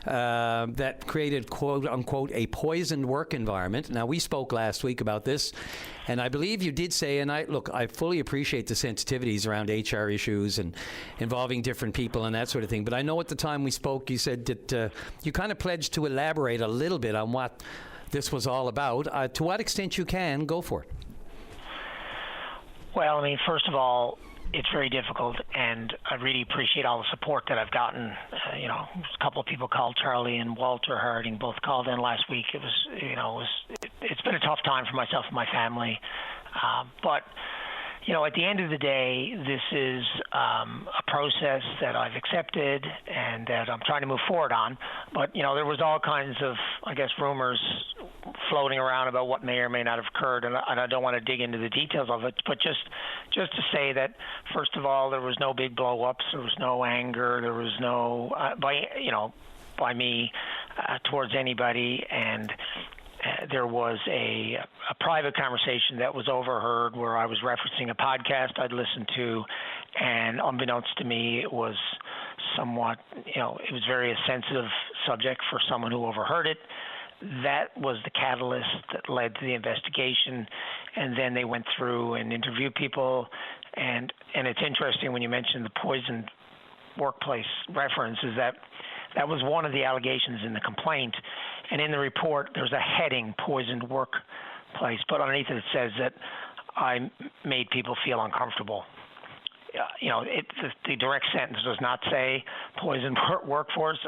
that created, quote unquote, a poisoned work environment. Now, we spoke last week about this, and I believe you did say, and I fully appreciate the sensitivities around HR issues and involving different people and that sort of thing. But I know at the time we spoke, you said that you kind of pledged to elaborate a little bit on what this was all about. To what extent you can, go for it. Well, I mean, first of all, it's very difficult, and I really appreciate all the support that I've gotten. A couple of people called, Charlie and Walter Harding both called in last week. It's been a tough time for myself and my family, but at the end of the day, this is a process that I've accepted and that I'm trying to move forward on. But there was all kinds of, I guess, rumors floating around about what may or may not have occurred, and I don't want to dig into the details of it. But just to say that, first of all, there was no big blow-ups, there was no anger, there was no by me towards anybody, and there was a private conversation that was overheard where I was referencing a podcast I'd listened to, and unbeknownst to me, it was somewhat, it was very a sensitive subject for someone who overheard it. That was the catalyst that led to the investigation, and then they went through and interviewed people, and it's interesting when you mentioned the poisoned workplace reference, is that was one of the allegations in the complaint. And in the report, there's a heading, poisoned workplace, but underneath it says that I made people feel uncomfortable. The direct sentence does not say poisoned workplace.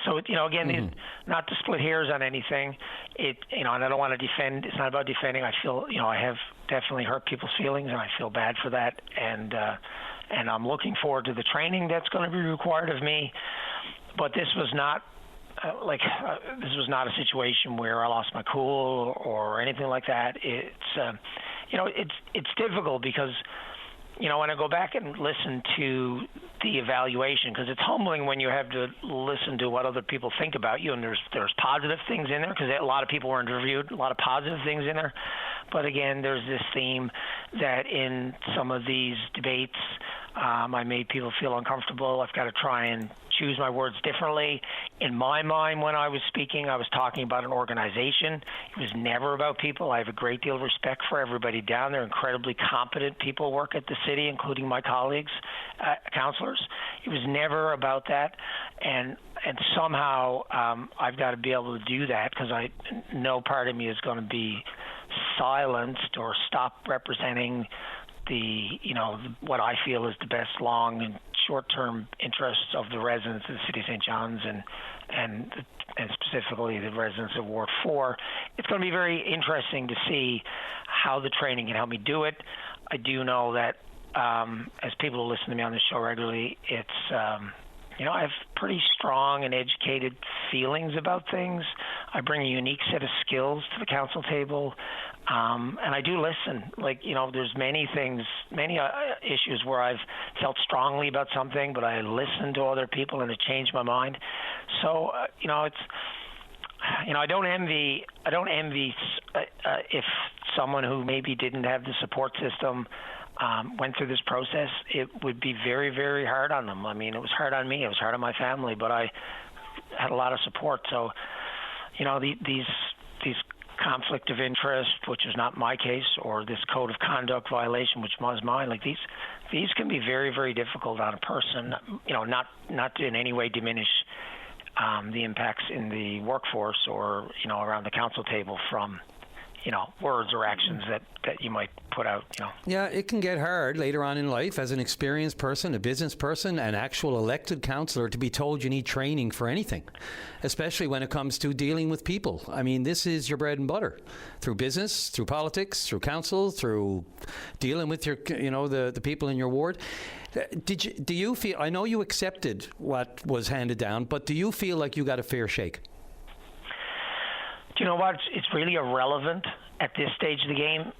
So, again, not to split hairs on anything. And I don't want to defend. It's not about defending. I feel, I have definitely hurt people's feelings, and I feel bad for that. And I'm looking forward to the training that's going to be required of me. But this was not this was not a situation where I lost my cool or anything like that. It's it's difficult because when I go back and listen to the evaluation, because it's humbling when you have to listen to what other people think about you, and there's positive things in there because a lot of people were interviewed, a lot of positive things in there. But again, there's this theme that in some of these debates, I made people feel uncomfortable. I've got to try and choose my words differently. In my mind, when I was speaking, I was talking about an organization. It was never about people. I have a great deal of respect for everybody down there. Incredibly competent people work at the city, including my colleagues, counselors. It was never about that. And somehow I've got to be able to do that because no part of me is going to be silenced or stop representing what I feel is the best long and short-term interests of the residents of the city of St. John's and specifically the residents of Ward 4. It's going to be very interesting to see how the training can help me do it. I do know that as people who listen to me on this show regularly, it's I have pretty strong and educated feelings about things. I bring a unique set of skills to the council table, and I do listen. There's many things, many issues where I've felt strongly about something, but I listen to other people and it changed my mind. So, it's, I don't envy if someone who maybe didn't have the support system went through this process, it would be very, very hard on them. I mean, it was hard on me. It was hard on my family, but I had a lot of support. So, these conflict of interest, which is not my case, or this code of conduct violation, which was mine, like these can be very, very difficult on a person. Not to in any way diminish the impacts in the workforce or around the council table from words or actions that you might put out. Yeah, it can get hard later on in life as an experienced person, a business person, an actual elected councillor to be told you need training for anything, especially when it comes to dealing with people. I mean, this is your bread and butter through business, through politics, through council, through dealing with your, the people in your ward. Do you feel, I know you accepted what was handed down, but do you feel like you got a fair shake? Do you know what? It's really irrelevant at this stage of the game.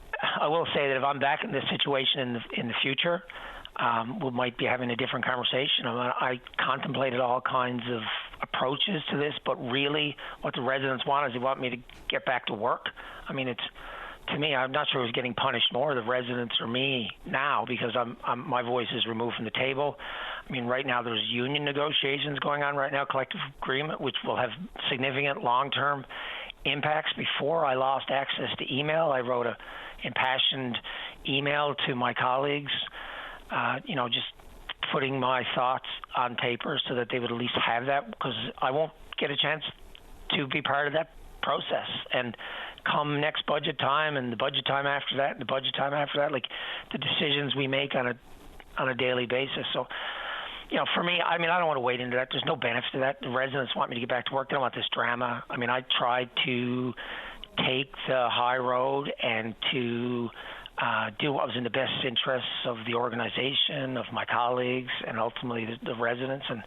I will say that if I'm back in this situation in the future, we might be having a different conversation. I contemplated all kinds of approaches to this, but really what the residents want is they want me to get back to work. I mean, to me, I'm not sure who's getting punished more, the residents or me now, because my voice is removed from the table. I mean, right now there's union negotiations going on right now, collective agreement, which will have significant long-term impacts. Before I lost access to email, I wrote a impassioned email to my colleagues, just putting my thoughts on paper so that they would at least have that, because I won't get a chance to be part of that process. And come next budget time and the budget time after that and the budget time after that, like the decisions we make on a daily basis. So, for me, I mean, I don't want to wade into that. There's no benefit to that. The residents want me to get back to work. They don't want this drama. I mean, I tried to take the high road and to do what was in the best interests of the organization, of my colleagues, and ultimately the residents. And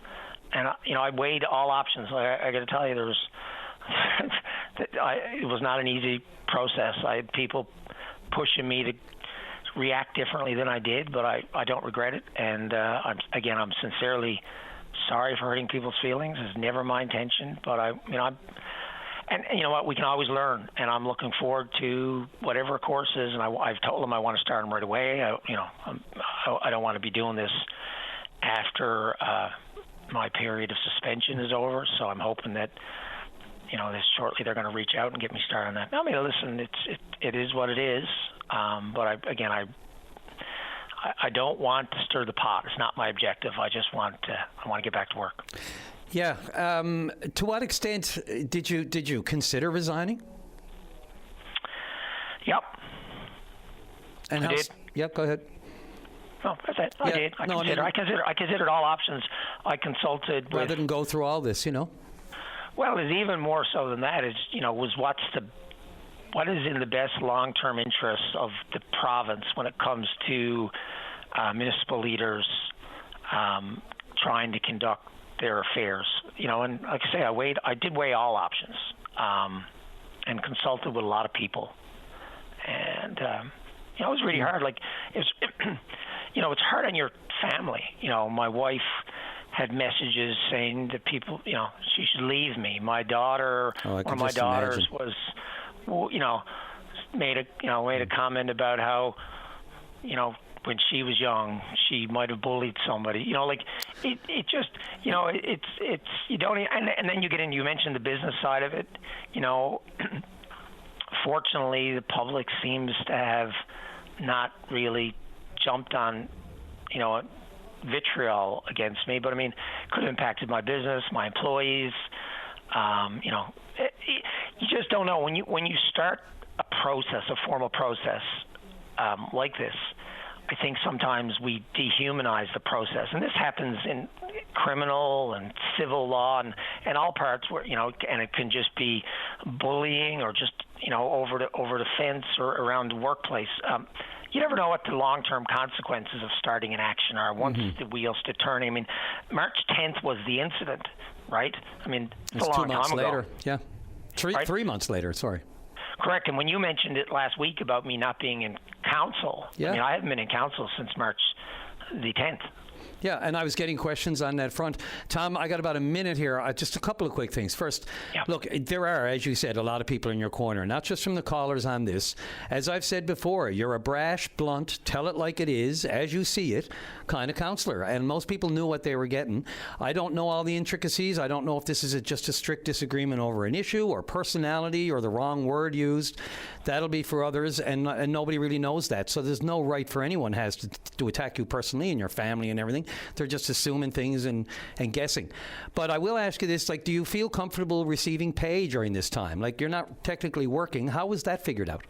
I weighed all options. I got to tell you, it was not an easy process. I had people pushing me to react differently than I did, but I don't regret it. And I'm sincerely sorry for hurting people's feelings. It's never my intention, but and you know what, we can always learn, and I'm looking forward to whatever course is, and I've told them I want to start them right away. I don't want to be doing this after my period of suspension is over, so I'm hoping that this shortly they're going to reach out and get me started on that. I mean, listen, it is what it is, but I don't want to stir the pot. It's not my objective. I want to get back to work. Yeah. To what extent did you consider resigning? Yep. And I did. Yep. Go ahead. No, that's it. I did. I considered all options. I consulted with. Rather than go through all this, Well, it's even more so than that. It's what is in the best long-term interests of the province when it comes to municipal leaders trying to conduct their affairs. And like I say, I did weigh all options and consulted with a lot of people. And it was really hard. Like it's hard on your family. My wife had messages saying that people, she should leave me. My daughter, one of my daughters made a comment about how, when she was young, she might have bullied somebody. It just, it's you don't, and then you get in. You mentioned the business side of it. Fortunately, the public seems to have not really jumped on, vitriol against me, but I mean, it could have impacted my business, my employees. You just don't know when you start a formal process like this. I think sometimes we dehumanize the process, and this happens in criminal and civil law and all parts where and it can just be bullying or just over the fence or around the workplace. You never know what the long-term consequences of starting an action are once the wheels start turning. I mean, March 10th was the incident, right? I mean, it's a long 2 months time ago. later. Yeah, 3 months later. Sorry. Correct. And when you mentioned it last week about me not being in council, I mean, I haven't been in council since March the 10th. Yeah, and I was getting questions on that front. Tom, I got about a minute here. Just a couple of quick things. First, look, there are, as you said, a lot of people in your corner, not just from the callers on this. As I've said before, you're a brash, blunt, tell it like it is, as you see it, kind of counselor. And most people knew what they were getting. I don't know all the intricacies. I don't know if this is just a strict disagreement over an issue or personality or the wrong word used. That'll be for others, and nobody really knows that. So there's no right for anyone has to attack you personally and your family and everything. They're just assuming things and guessing. But I will ask you this, like, do you feel comfortable receiving pay during this time? Like, you're not technically working. How was that figured out?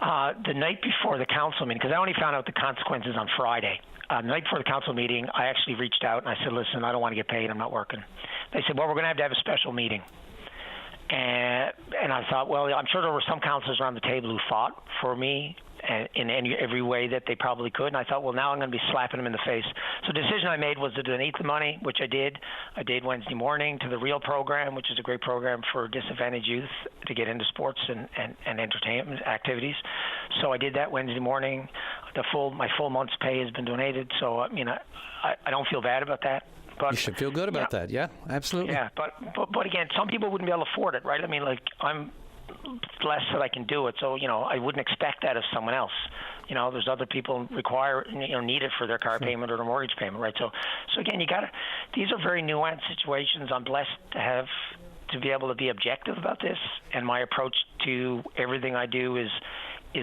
The night before the council meeting, because I only found out the consequences on Friday. The night before the council meeting, I actually reached out and I said, listen, I don't want to get paid. I'm not working. They said, well, we're going to have a special meeting. And I thought, well, I'm sure there were some councillors around the table who fought for me in every way that they probably could. And I thought, well, now I'm going to be slapping them in the face. So the decision I made was to donate the money, which I did. I did Wednesday morning to the REAL program, which is a great program for disadvantaged youth to get into sports and entertainment activities. So I did that Wednesday morning. My full month's pay has been donated. So, I mean, I don't feel bad about that. But, you should feel good about that. Yeah, absolutely. Yeah, but again, some people wouldn't be able to afford it, right? I mean, like, I'm blessed that I can do it, so, I wouldn't expect that of someone else. There's other people need it for their car payment or their mortgage payment, right? So again, these are very nuanced situations. I'm blessed to be able to be objective about this, and my approach to everything I do is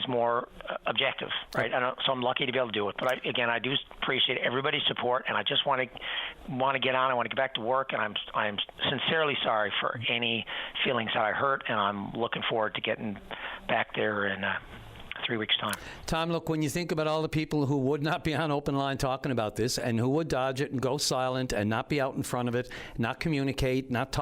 more objective, right? So I'm lucky to be able to do it. But I do appreciate everybody's support, and I just want to get on. I want to get back to work, and I'm sincerely sorry for any feelings that I hurt, and I'm looking forward to getting back there in 3 weeks' time. Tom, look, when you think about all the people who would not be on Open Line talking about this and who would dodge it and go silent and not be out in front of it, not communicate, not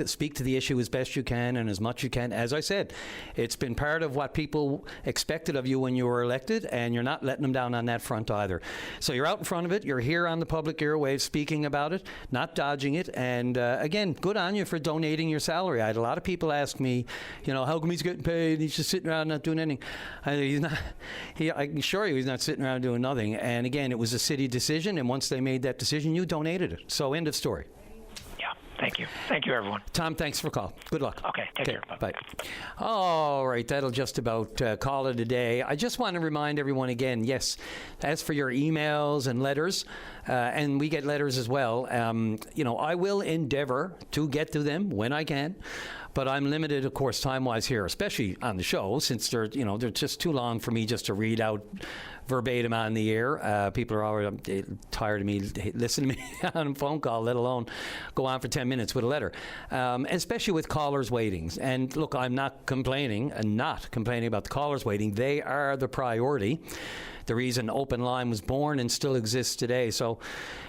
speak to the issue as best you can and as much you can. As I said, it's been part of what people expected of you when you were elected, and you're not letting them down on that front either. So you're out in front of it. You're here on the public airwaves speaking about it, not dodging it. And again, good on you for donating your salary. I had a lot of people ask me, how come he's getting paid? He's just sitting around not doing anything. I can assure you he's not sitting around doing nothing. And again, it was a city decision, and once they made that decision, you donated it. So end of story. Yeah, thank you. Thank you, everyone. Tom, thanks for the call. Good luck. Okay, take care. Bye. All right, that'll just about call it a day. I just want to remind everyone again, yes, as for your emails and letters, and we get letters as well, I will endeavor to get to them when I can. But I'm limited, of course, time-wise here, especially on the show, since they're just too long for me just to read out verbatim on the air. People are already tired of me listening to me on a phone call, let alone go on for 10 minutes with a letter, especially with callers waiting. And look, I'm not complaining about the callers waiting. They are the priority. The reason Open Line was born and still exists today. So,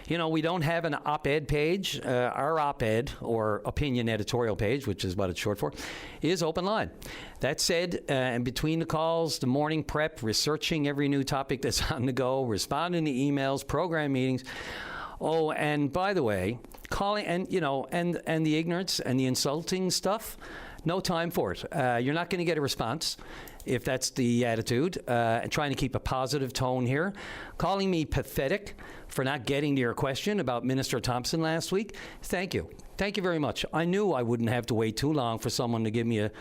we don't have an op-ed page. Our op-ed, or opinion editorial page, which is what it's short for, is Open Line. That said, and between the calls, the morning prep, researching every new topic that's on the go, responding to emails, program meetings. Oh, and by the way, calling and the ignorance and the insulting stuff, no time for it. You're not going to get a response if that's the attitude. And trying to keep a positive tone here. Calling me pathetic for not getting to your question about Minister Thompson last week. Thank you. Thank you very much. I knew I wouldn't have to wait too long for someone to give me a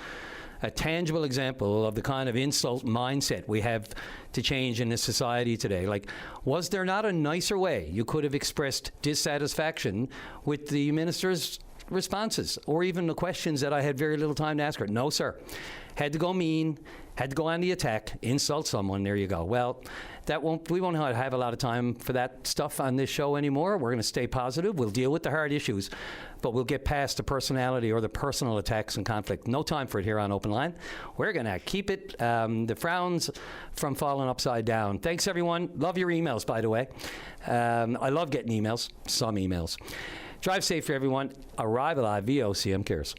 tangible example of the kind of insult mindset we have to change in this society today. Like, was there not a nicer way you could have expressed dissatisfaction with the minister's responses, or even the questions that I had very little time to ask her? No, sir. Had to go mean, had to go on the attack, insult someone. There you go. Well, we won't have a lot of time for that stuff on this show anymore. We're going to stay positive. We'll deal with the hard issues, but we'll get past the personality or the personal attacks and conflict. No time for it here on Open Line. We're going to keep it, the frowns from falling upside down. Thanks, everyone. Love your emails, by the way. I love getting emails, some emails. Drive safe for everyone. Arrive alive. VOCM cares.